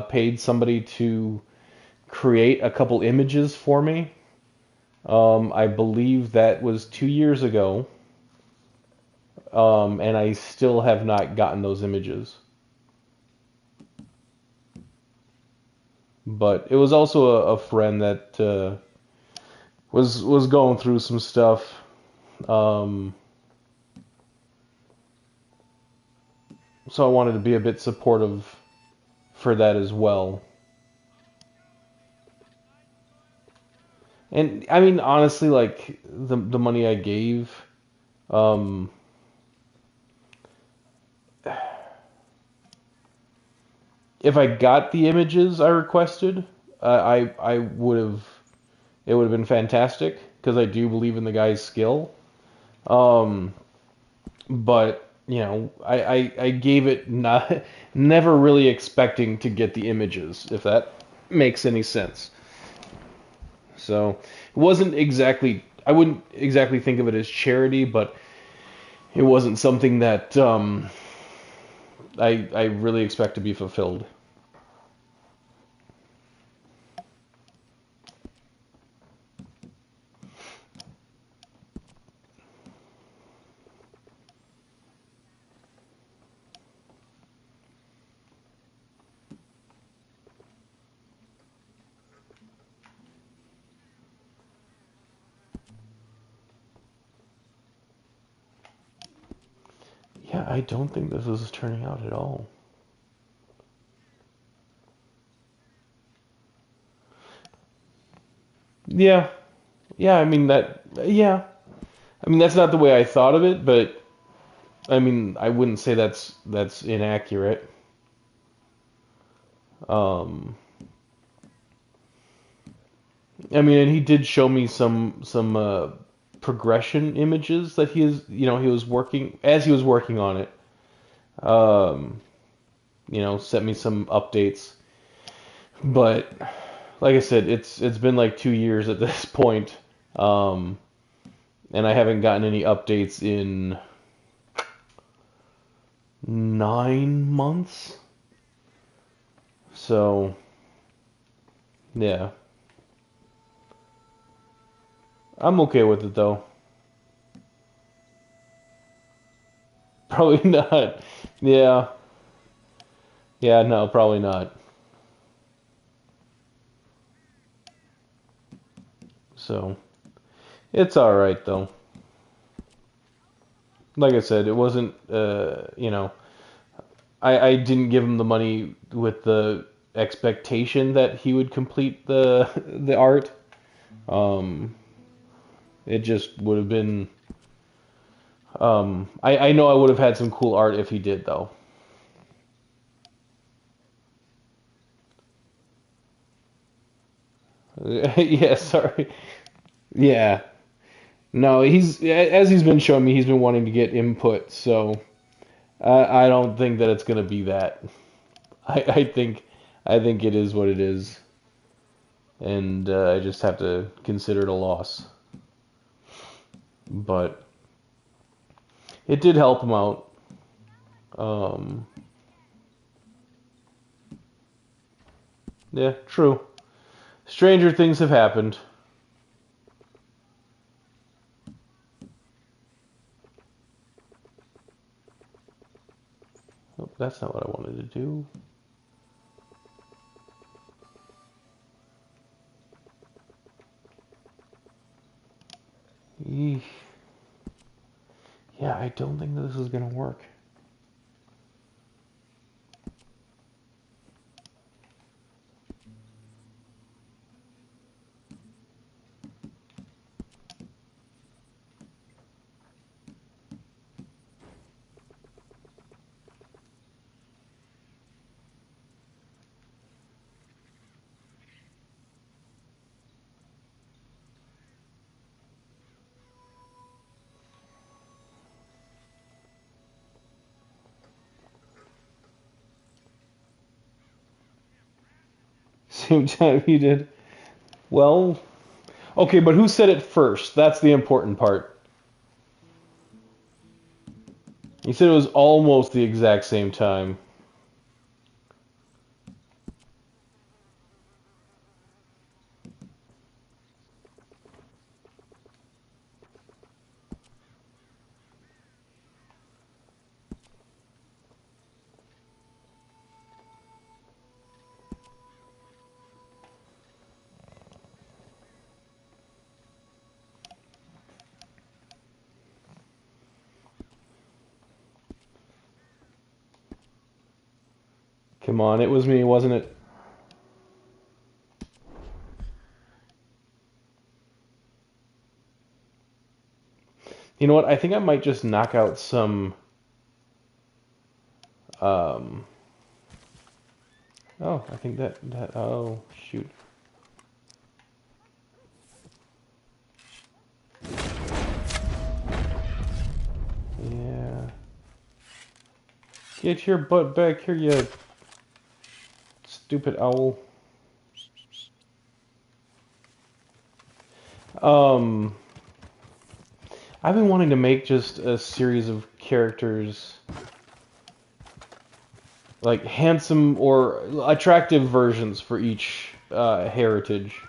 paid somebody to create a couple images for me. I believe that was 2 years ago, and I still have not gotten those images. But it was also a friend that was going through some stuff. So I wanted to be a bit supportive for that as well. And I mean, honestly, like the money I gave, um, if I got the images I requested, I would have, it would have been fantastic because I do believe in the guy's skill. Um, but you know, I gave it not never really expecting to get the images, if that makes any sense. So it wasn't exactly, I wouldn't exactly think of it as charity, but it wasn't something that I really expect to be fulfilled. Yeah, I don't think this is turning out at all. Yeah, yeah, I mean that, yeah. I mean that's not the way I thought of it, but I mean I wouldn't say that's inaccurate. Um, I mean, and he did show me some progression images that he was working as he was working on it. Um, sent me some updates, but like I said, it's been like 2 years at this point, um, and I haven't gotten any updates in 9 months. So, yeah, I'm okay with it though. Probably not. Yeah, yeah, no, probably not. So, it's all right though. Like I said, it wasn't. I didn't give him the money with the expectation that he would complete the art. Um, it just would have been. I know I would have had some cool art if he did though. Yeah, sorry. Yeah. No, he's as he's been showing me, he's been wanting to get input, so I don't think that it's gonna be that. I think it is what it is, and I just have to consider it a loss. But it did help him out. Um, yeah, true. Stranger things have happened. Oh, that's not what I wanted to do. Eesh. Yeah, I don't think that this is gonna work. Same time you did. Well, okay, but who said it first? That's the important part. You said it was almost the exact same time. Come on, it was me, wasn't it? You know what? I think I might just knock out some. Um. Oh, I think that. Oh, shoot. Yeah. Get your butt back here, you stupid owl. Um. I've been wanting to make just a series of characters, like handsome or attractive versions for each heritage.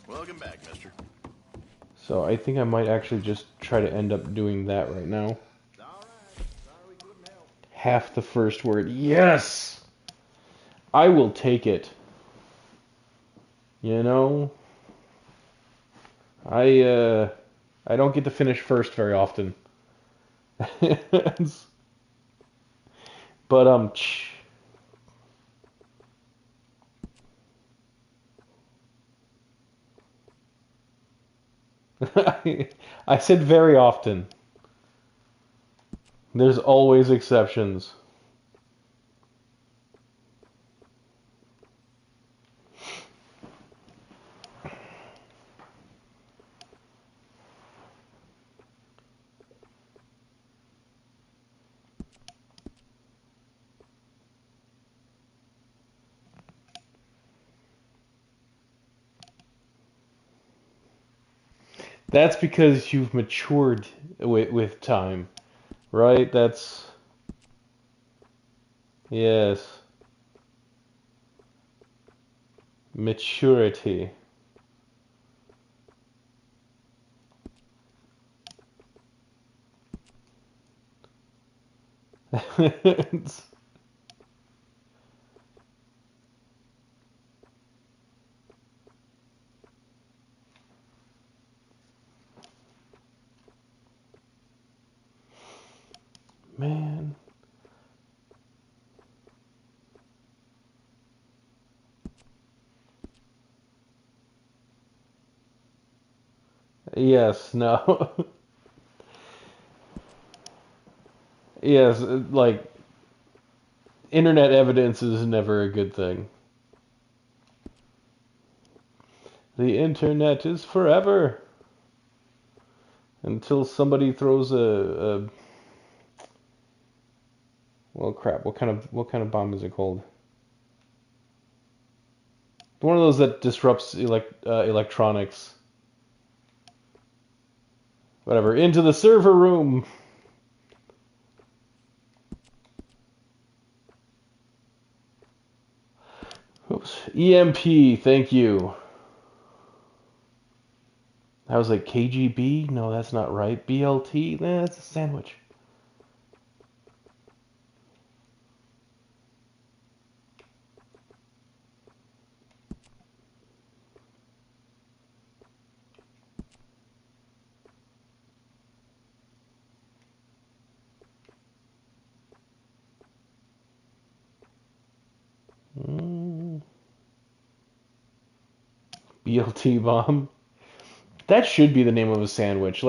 Welcome back, mister. So I think I might actually just try to end up doing that right now. All right. Sorry we couldn't help. Half the first word. Yes! I will take it. You know, I don't get to finish first very often. But I said very often. There's always exceptions. That's because you've matured with time, right? That's yes, maturity. It's- Man, yes, no, yes, like internet evidence is never a good thing. The internet is forever until somebody throws a well, crap. What kind of bomb is it called? One of those that disrupts electronics. Whatever. Into the server room. Oops. EMP. Thank you. I was like KGB. No, that's not right. BLT. Nah, that's a sandwich. Mm. BLT bomb. That should be the name of a sandwich.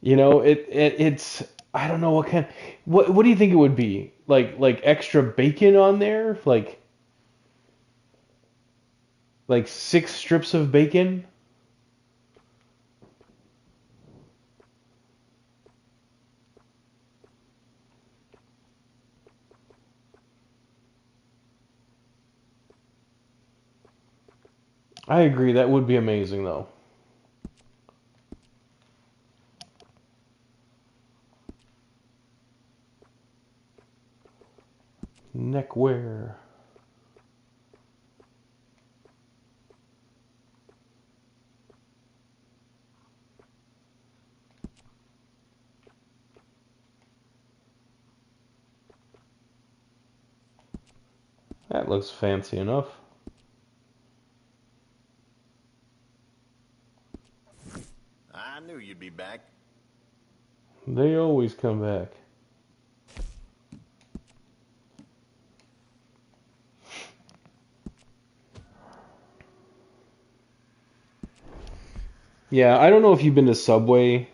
It's I don't know what kind. What do you think it would be? Like extra bacon on there? Like 6 strips of bacon? I agree. That would be amazing though. Neckwear. That looks fancy enough. I knew you'd be back. They always come back. Yeah, I don't know if you've been to Subway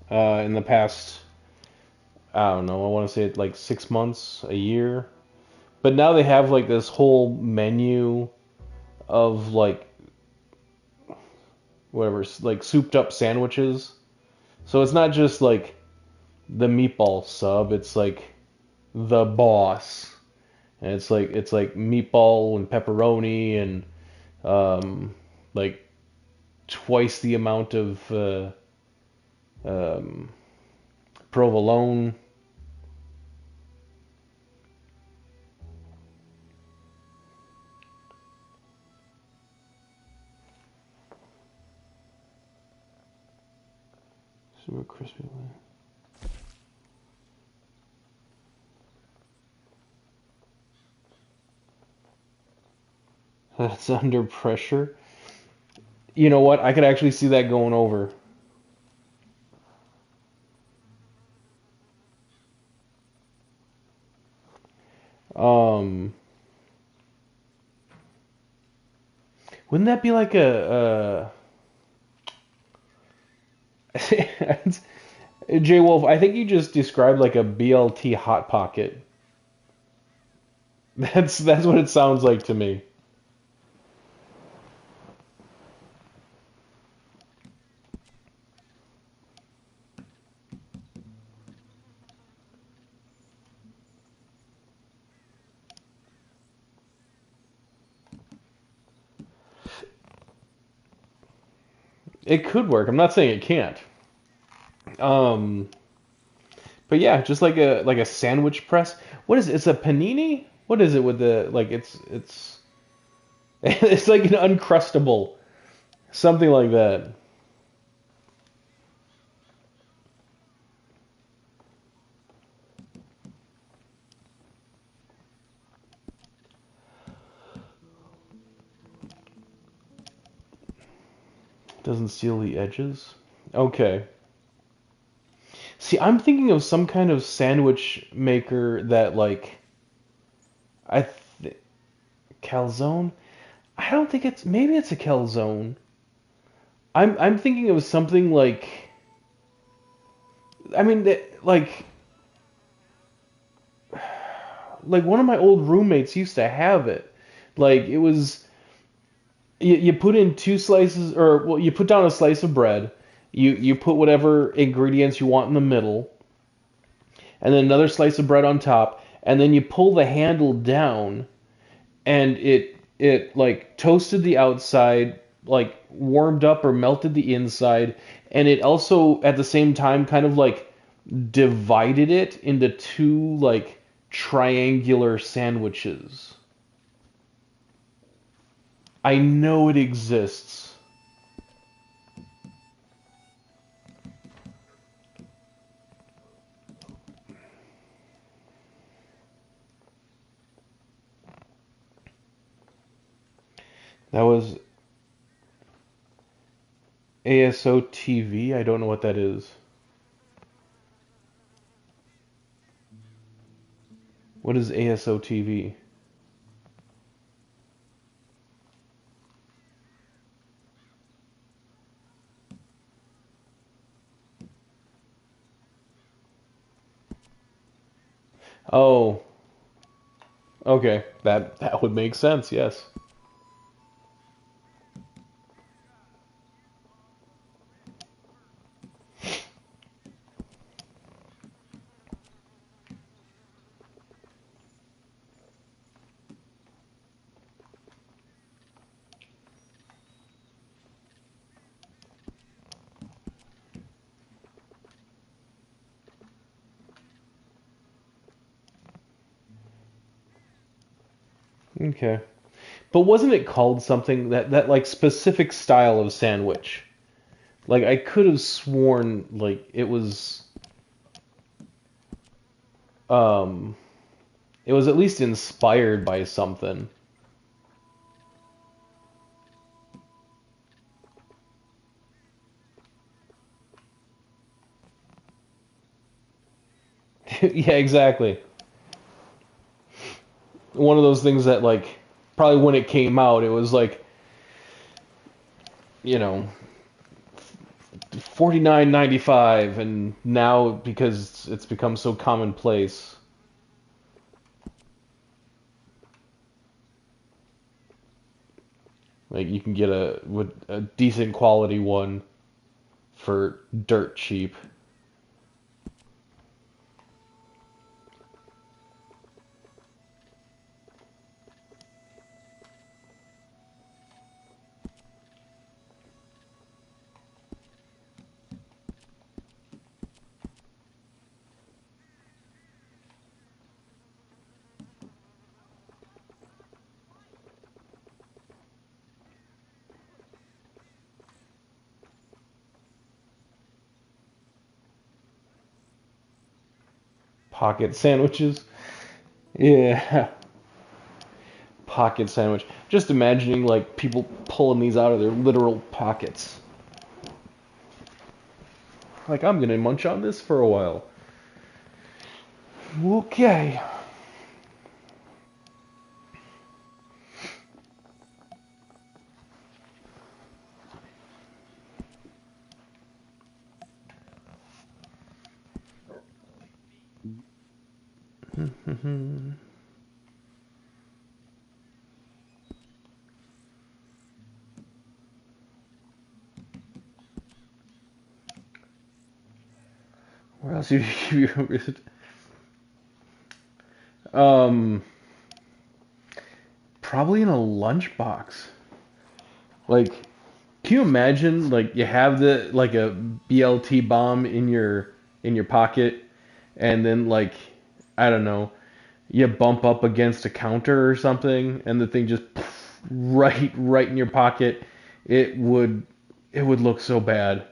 in the past, I don't know, I want to say like 6 months, a year. But now they have like this whole menu of like whatever, like souped up sandwiches. So it's not just like the meatball sub, it's like the boss. And it's like meatball and pepperoni and like twice the amount of um, provolone. Super crispy. That's under pressure. You know what? I could actually see that going over. Um, wouldn't that be like J Wolf? I think you just described like a BLT hot pocket. That's what it sounds like to me. It could work. I'm not saying it can't. Um, but yeah, just like a sandwich press. What is it? It's a panini? What is it with the like it's it's like an uncrustable, something like that. Doesn't seal the edges. Okay. See, I'm thinking of some kind of sandwich maker that like I th calzone. I don't think it's maybe it's a calzone. I'm thinking of something like I mean like one of my old roommates used to have it. Like it was you put in two slices or well you put down a slice of bread. You put whatever ingredients you want in the middle and then another slice of bread on top and then you pull the handle down and it like toasted the outside, like warmed up or melted the inside, and it also at the same time kind of like divided it into two like triangular sandwiches. I know it exists. That was ASO TV. I don't know what that is. What is ASO TV? Oh, okay. That would make sense. Yes. Okay. But wasn't it called something that like specific style of sandwich? Like I could have sworn like um it was at least inspired by something. Yeah, exactly. One of those things that, like, probably when it came out, it was like, you know, 49.95, and now because it's become so commonplace, like you can get a decent quality one for dirt cheap. Pocket sandwiches. Yeah. Pocket sandwich. Just imagining like people pulling these out of their literal pockets. Like, I'm gonna munch on this for a while. Okay. Where else you um probably in a lunchbox. Like, can you imagine like you have the like a BLT bomb in your pocket, and then like, I don't know, you bump up against a counter or something and the thing just right in your pocket. It would look so bad.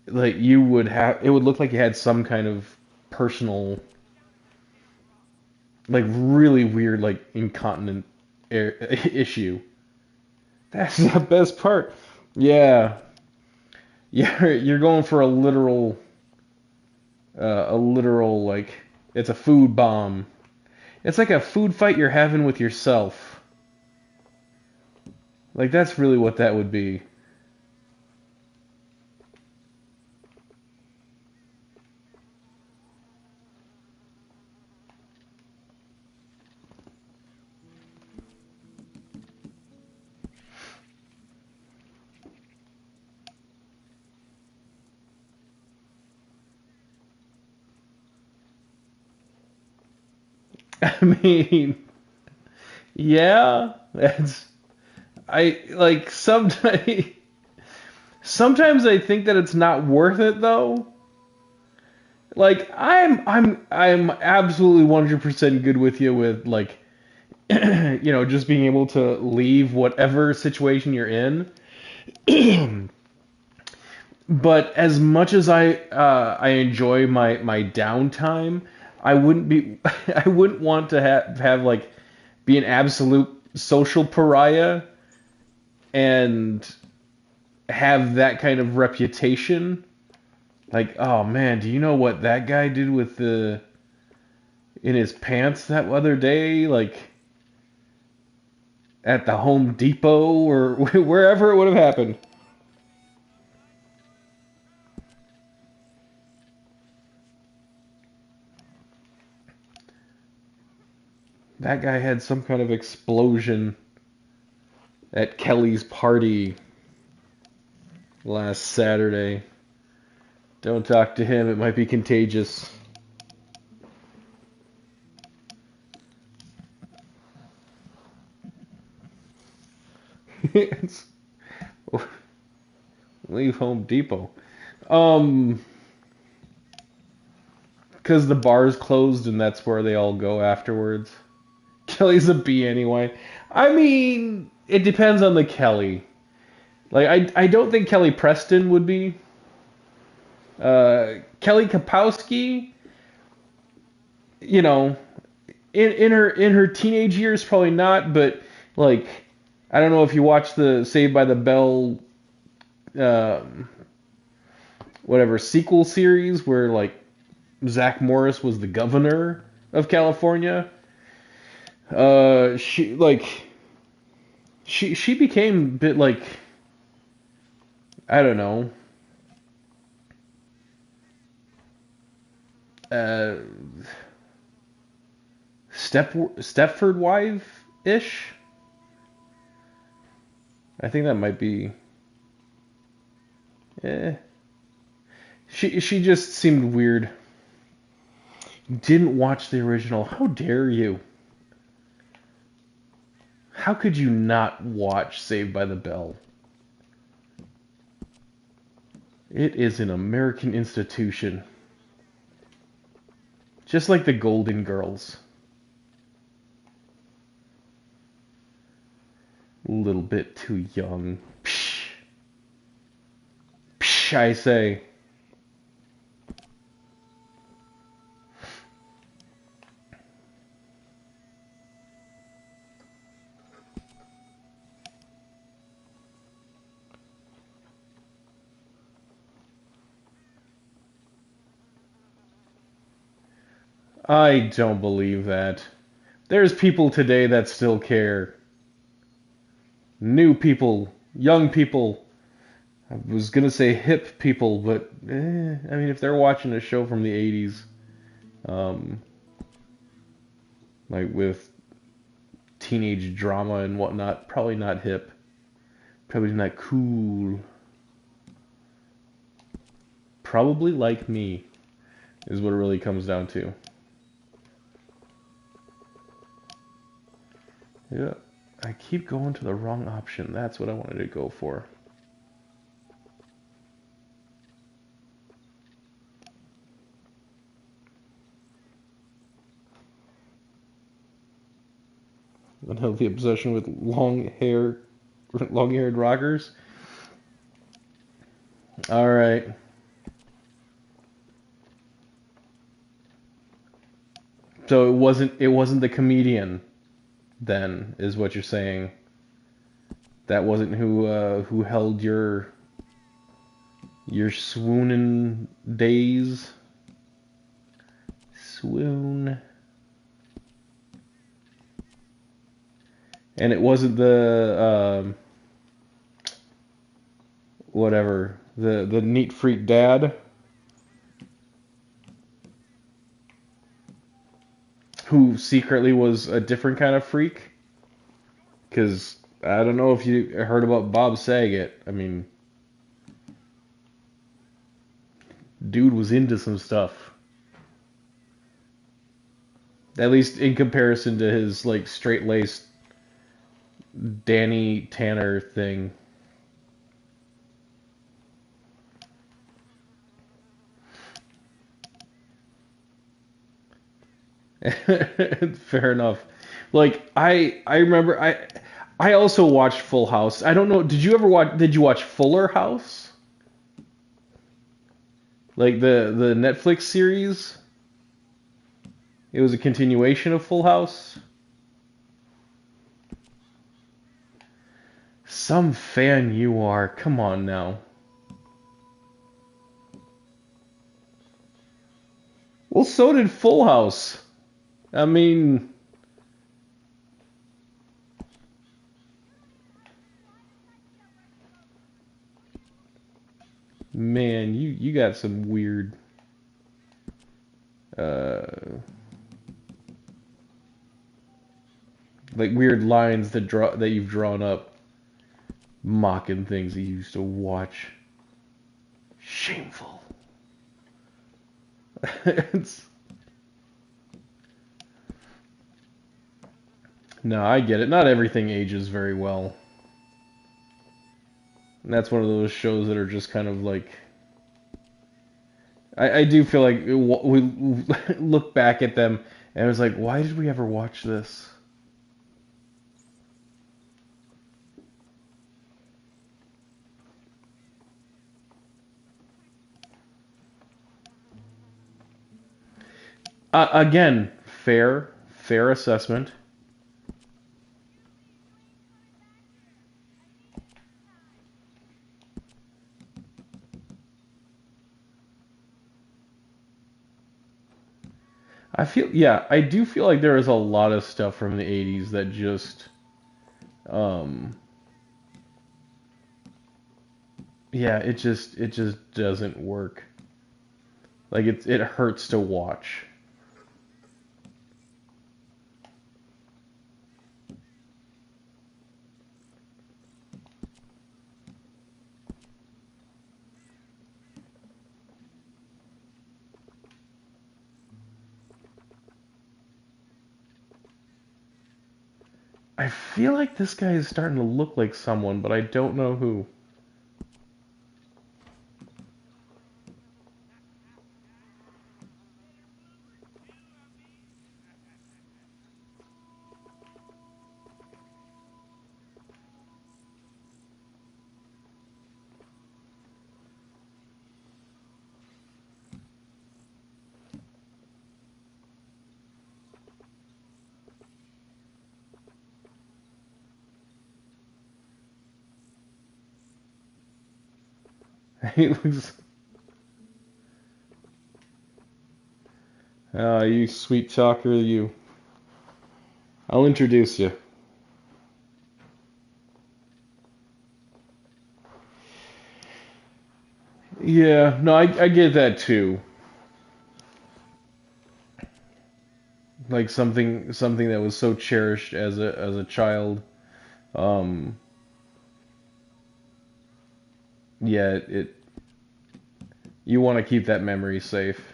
Like, it would look like you had some kind of personal, like, really weird, like, incontinent issue. That's the best part. Yeah. You're going for a literal, like, it's a food bomb. It's like a food fight you're having with yourself. Like, that's really what that would be. I mean, yeah, I like sometimes I think that it's not worth it though. Like, I'm absolutely 100% good with you with, like, just being able to leave whatever situation you're in. But as much as I enjoy my downtime, I wouldn't be I wouldn't want to have like be an absolute social pariah and have that kind of reputation. Like, oh man, do you know what that guy did with the in his pants that other day? Like, at the Home Depot or wherever it would have happened. That guy had some kind of explosion at Kelly's party last Saturday. Don't talk to him, it might be contagious. Leave Home Depot. Because the bar's closed and that's where they all go afterwards. Kelly's a B anyway. I mean, it depends on the Kelly. Like, I don't think Kelly Preston would be. Kelly Kapowski, you know, in her teenage years probably not, but like, I don't know if you watched the Saved by the Bell whatever sequel series where like Zach Morris was the governor of California. She like she became a bit like, I don't know, uh, Stepford wife ish. I think that might be. Eh. She just seemed weird. Didn't watch the original. How dare you? How could you not watch Saved by the Bell? It is an American institution. Just like the Golden Girls. A little bit too young. Psh. Psh, I say. I don't believe that. There's people today that still care. New people, young people. I was gonna say hip people, but I mean, if they're watching a show from the '80s, um, like with teenage drama and whatnot, probably not hip, probably not cool. Probably like me, is what it really comes down to. Yeah, I keep going to the wrong option. That's what I wanted to go for. Unhealthy obsession with long-haired rockers. All right. So it wasn't the comedian, then, is what you're saying. That wasn't who held your swooning days. Swoon. And it wasn't the whatever, the neat freak dad who secretly was a different kind of freak. Because I don't know if you heard about Bob Saget. I mean, dude was into some stuff. At least in comparison to his like straight-laced Danny Tanner thing. Fair enough. Like I remember I also watched Full House. I don't know, did you watch Fuller House? Like the Netflix series? It was a continuation of Full House. Some fan you are. Come on now. Well, so did Full House. I mean, man, you got some weird uh like weird lines that you've drawn up mocking things that you used to watch. Shameful. It's No, I get it. Not everything ages very well. And that's one of those shows that are just kind of like. I do feel like we look back at them and it was like, why did we ever watch this? Again, fair assessment. Yeah, I do feel like there is a lot of stuff from the 80s that just, um, yeah, it just doesn't work. Like it hurts to watch. I feel like this guy is starting to look like someone, but I don't know who. He looks. You sweet talker, you. I'll introduce you. Yeah, no, I get that too. Like something that was so cherished as a child. Um, yeah, it you want to keep that memory safe.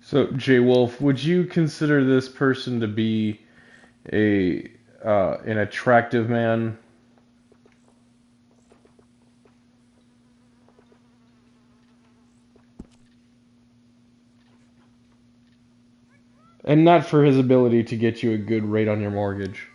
So, Jay Wolf, would you consider this person to be a an attractive man? And not for his ability to get you a good rate on your mortgage.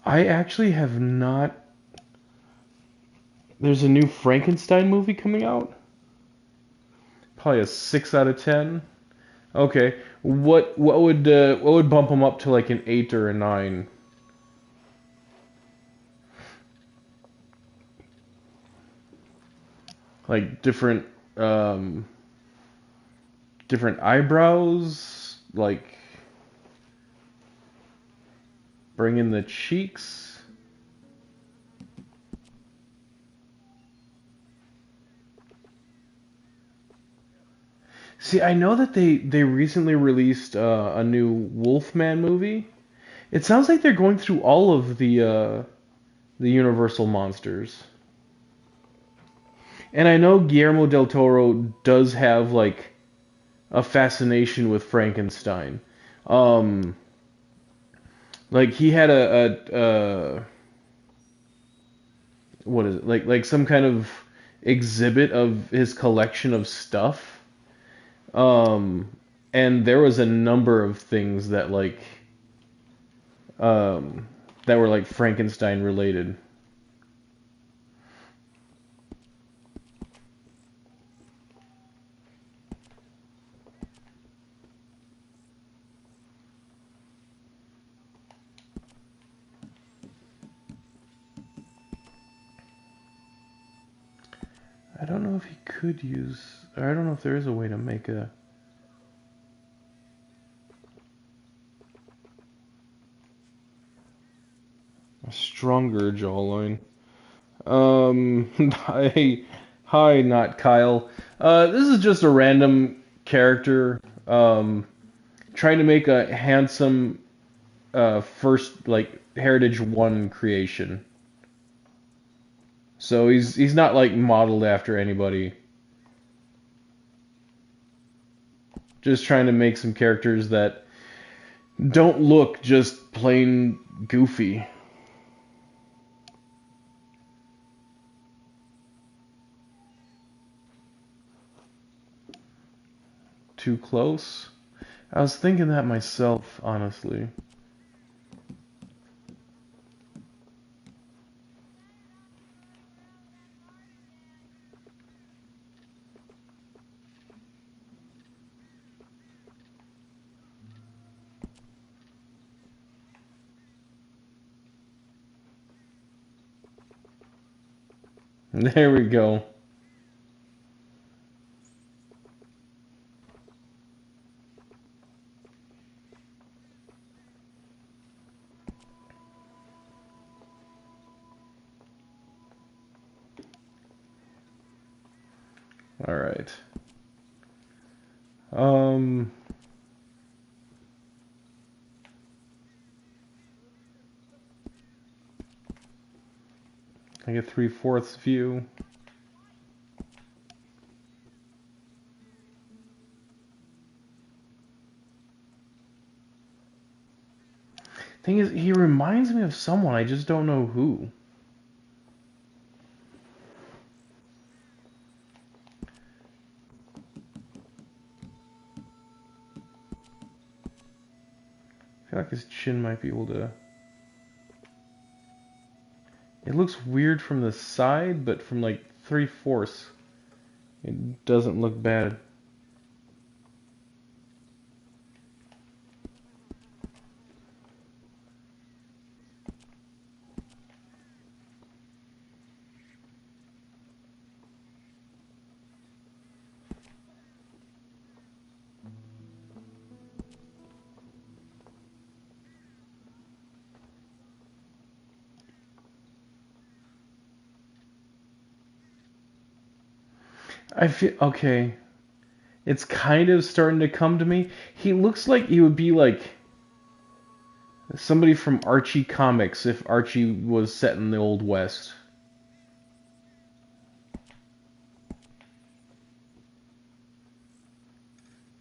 I actually have not. There's a new Frankenstein movie coming out. Probably a 6 out of 10. Okay, what would bump him up to like an 8 or a 9? Like um different eyebrows, like bring in the cheeks. See, I know that they recently released a new Wolfman movie. It sounds like they're going through all of the Universal monsters. And I know Guillermo del Toro does have like a fascination with Frankenstein. Um, like he had a what is it? Like some kind of exhibit of his collection of stuff. Um, and there was a number of things um that were like Frankenstein related. I don't know if he could use, or I don't know if there is a way to make a. Stronger jawline. Hi, hi, not Kyle. This is just a random character. Trying to make a handsome first like Heritage 1 creation. So he's not like modeled after anybody. Just trying to make some characters that don't look just plain goofy. Too close? I was thinking that myself, honestly. There we go. All right. Um, I get 3/4 view. Thing is, he reminds me of someone. I just don't know who. I feel like his chin might be able to. It looks weird from the side, but from like 3/4, it doesn't look bad. I feel okay. It's kind of starting to come to me. He looks like he would be like somebody from Archie comics if Archie was set in the Old West.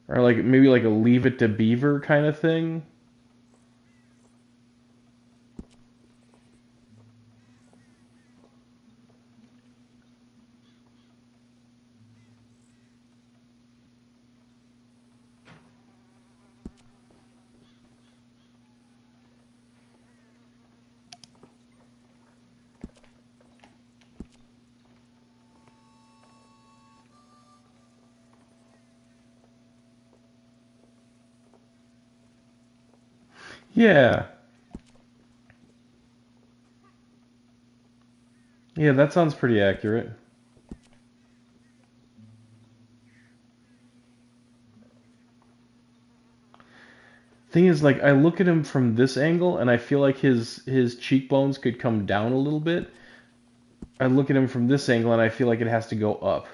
Or like maybe like a Leave It to Beaver kind of thing. Yeah. Yeah, that sounds pretty accurate. Thing is, like, I look at him from this angle, and I feel like his cheekbones could come down a little bit. I look at him from this angle, and I feel like it has to go up.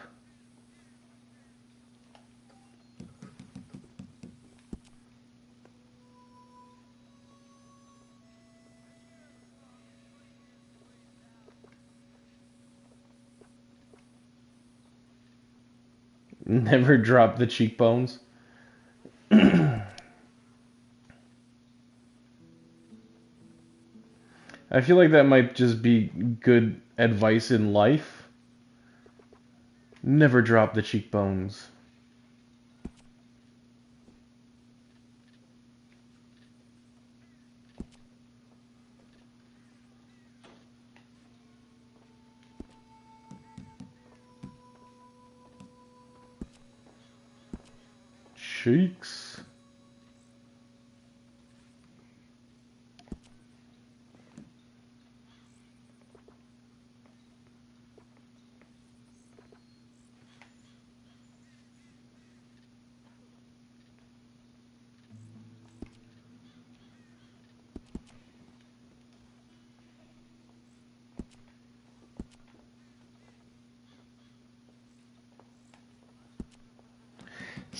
Never drop the cheekbones. I feel like that might just be good advice in life. Never drop the cheekbones. Cheeks.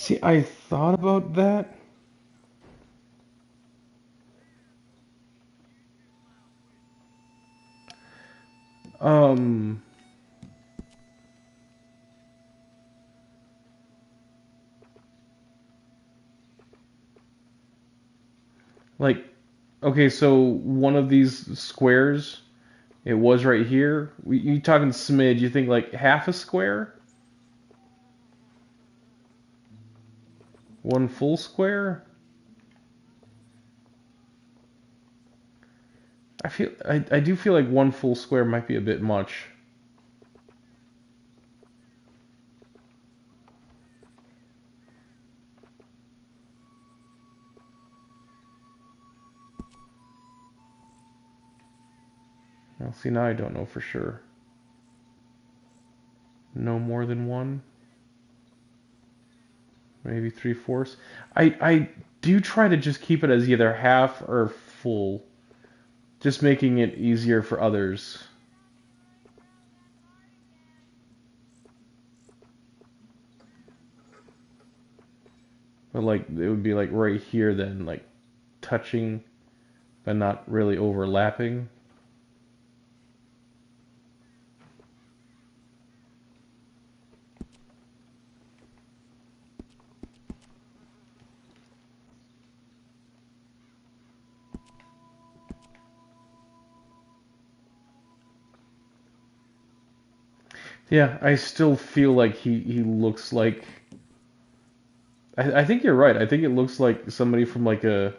See, I thought about that. Um, like, okay, so one of these squares, it was right here. You talking smidge? You think like half a square? One full square? I do feel like one full square might be a bit much. Well, see, now I don't know for sure. No more than one? Maybe 3/4. I do try to just keep it as either half or full, just making it easier for others. But like it would be like right here then, like touching but not really overlapping. Yeah, I still feel like he looks like. I think you're right. I think it looks like somebody from uh,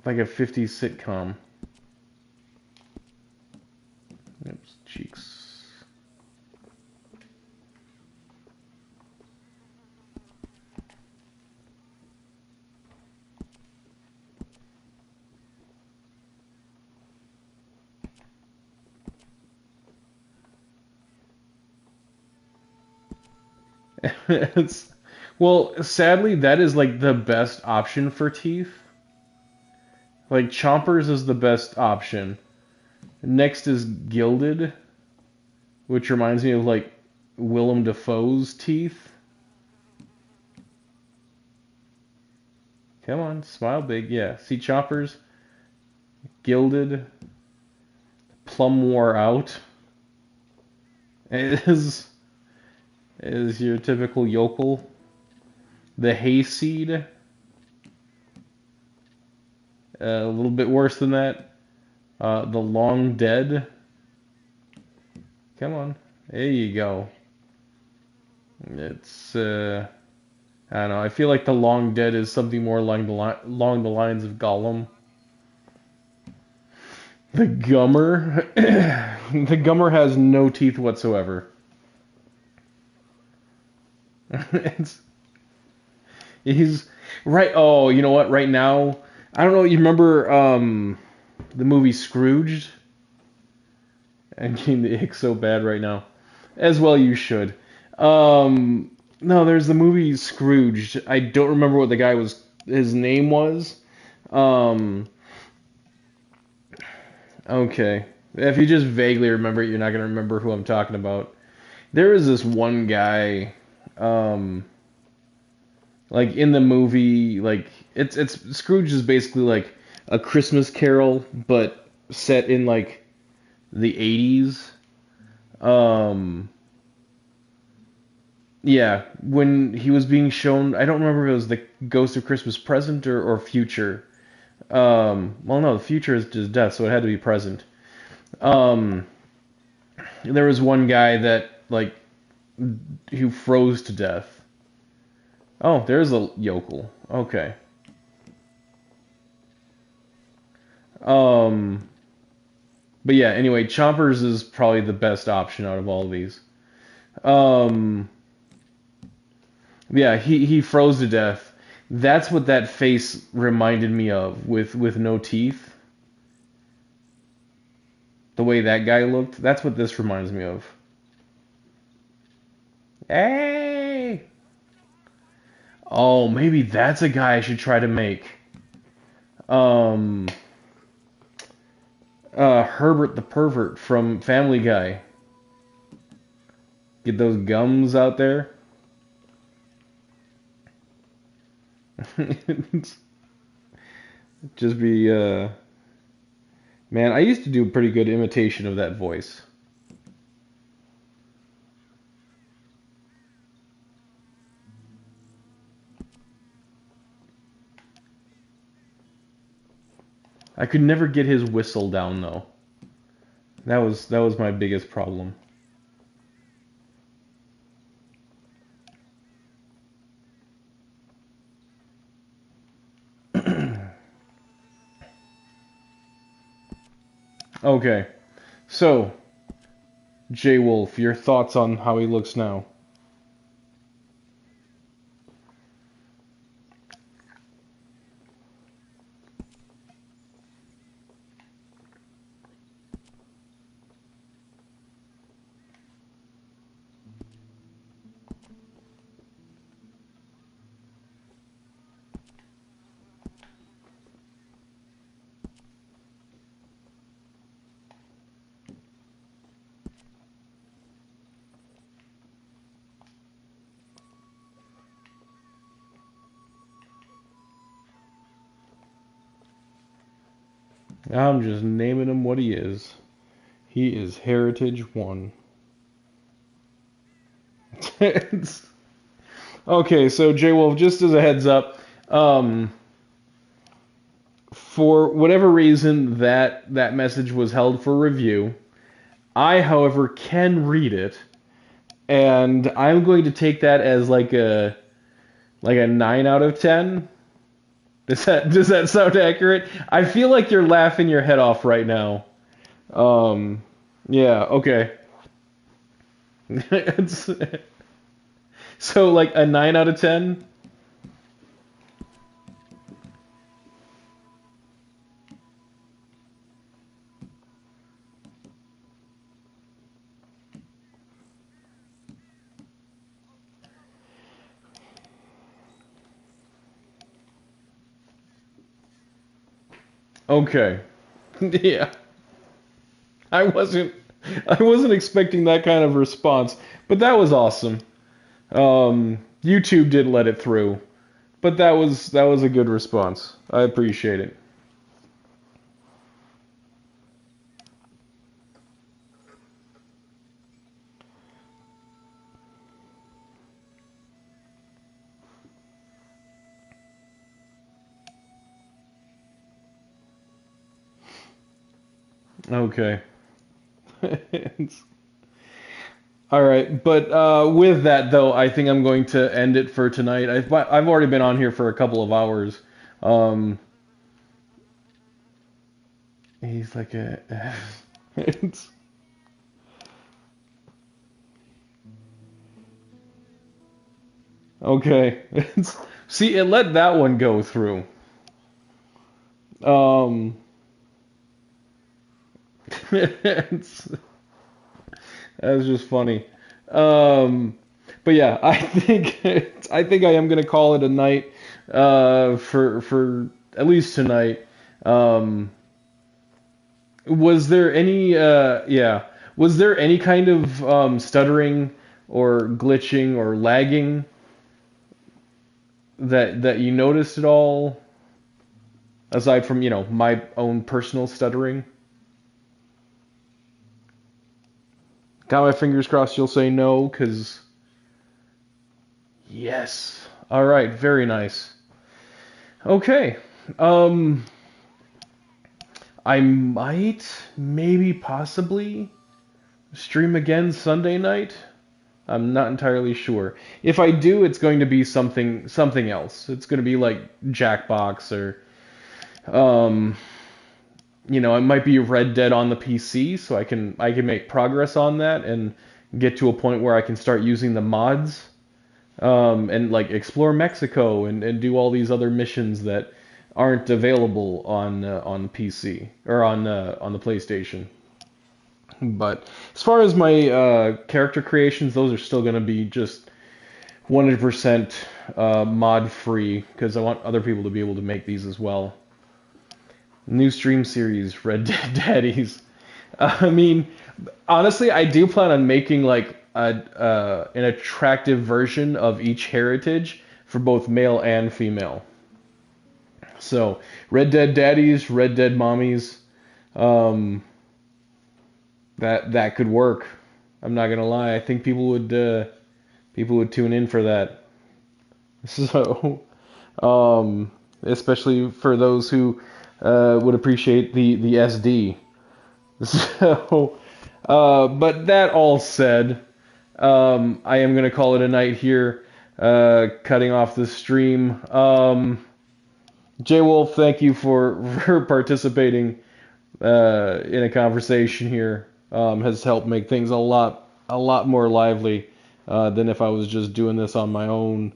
like a 50s sitcom. Oops, cheeks. It's, well, sadly, that is like the best option for teeth. Like Chompers is the best option. Next is Gilded, which reminds me of like Willem Dafoe's teeth. Come on, smile big. Yeah, see Chompers, Gilded, Plum Wore Out. It is your typical yokel. The Hayseed, a little bit worse than that. The Long Dead. Come on, there you go. It's I don't know. I feel like the Long Dead is something more along the lines of Gollum. The Gummer, the Gummer has no teeth whatsoever. it's he's right. Oh, you know what? Right now, I don't know. You remember the movie Scrooged? I'm getting the ick so bad right now. As well, you should. No, there's the movie Scrooged. I don't remember what the guy was. His name was. Um, okay. If you just vaguely remember it, you're not gonna remember who I'm talking about. There is this one guy. Um, like in the movie, like it's Scrooge is basically like a Christmas Carol, but set in like the 80s. Um, yeah, when he was being shown, I don't remember if it was the Ghost of Christmas Present or Future. Well, no, the future is just death, so it had to be present. Um, there was one guy that like who froze to death. Oh, there's a yokel. Okay. Um, but yeah, anyway, Chompers is probably the best option out of all of these. Um, yeah, he froze to death. That's what that face reminded me of with no teeth. The way that guy looked. That's what this reminds me of. Hey! Oh, maybe that's a guy I should try to make. Um, Herbert the Pervert from Family Guy. Get those gums out there. Just be, man, I used to do a pretty good imitation of that voice. I could never get his whistle down though. That was my biggest problem. Okay. So, J Wolf, your thoughts on how he looks now? I'm just naming him what he is. He is Heritage 1. Okay, so J Wolf, just as a heads up, for whatever reason that message was held for review. I, however, can read it, and I'm going to take that as like a 9 out of 10. Does that sound accurate? I feel like you're laughing your head off right now. Yeah, okay. It's, so like a 9 out of 10? Okay. Yeah. I wasn't I wasn't expecting that kind of response, but that was awesome. YouTube did let it through, but that was a good response. I appreciate it. Okay. All right, but with that though, I think I'm going to end it for tonight. I've already been on here for a couple of hours. Um, he's like a. It's, okay. See, it let that one go through. Um, it's, that was just funny. Um, but yeah, I think I am gonna call it a night for at least tonight. Um, was there any yeah, was there any kind of stuttering or glitching or lagging that you noticed at all aside from, my own personal stuttering? Got my fingers crossed you'll say no, because yes. All right, very nice. Okay. Um, I might, maybe, possibly stream again Sunday night. I'm not entirely sure. If I do, it's going to be something else. It's going to be like Jackbox or um, it might be Red Dead on the PC, so I can make progress on that and get to a point where I can start using the mods, and like explore Mexico and do all these other missions that aren't available on the PC or on the PlayStation. But as far as my character creations, those are still going to be just 100% mod free because I want other people to be able to make these as well. New stream series, Red Dead Daddies. I mean, honestly, I do plan on making like an attractive version of each heritage for both male and female. So, Red Dead daddies, Red Dead mommies, that could work. I'm not gonna lie. I think people would tune in for that. So, especially for those who would appreciate the SD. So, but that all said, I am gonna call it a night here. Cutting off the stream. J Wolf, thank you for participating in a conversation here. Has helped make things a lot more lively than if I was just doing this on my own.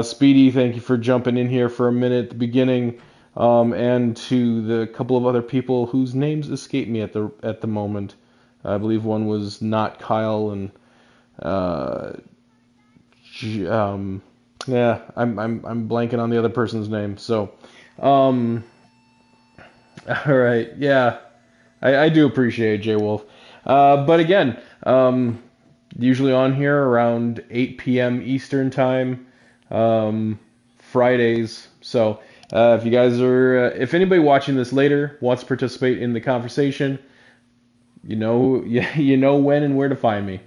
Speedy, thank you for jumping in here for a minute at the beginning, and to the couple of other people whose names escape me at the moment. I believe one was not Kyle, and yeah, I'm blanking on the other person's name. So, all right, yeah, I do appreciate it, J Wolf. But again, usually on here around 8 p.m. Eastern time, Fridays. So if you guys are, if anybody watching this later wants to participate in the conversation, you know, you know when and where to find me.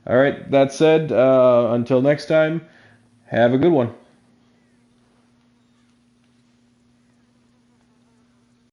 All right, that said, until next time, have a good one.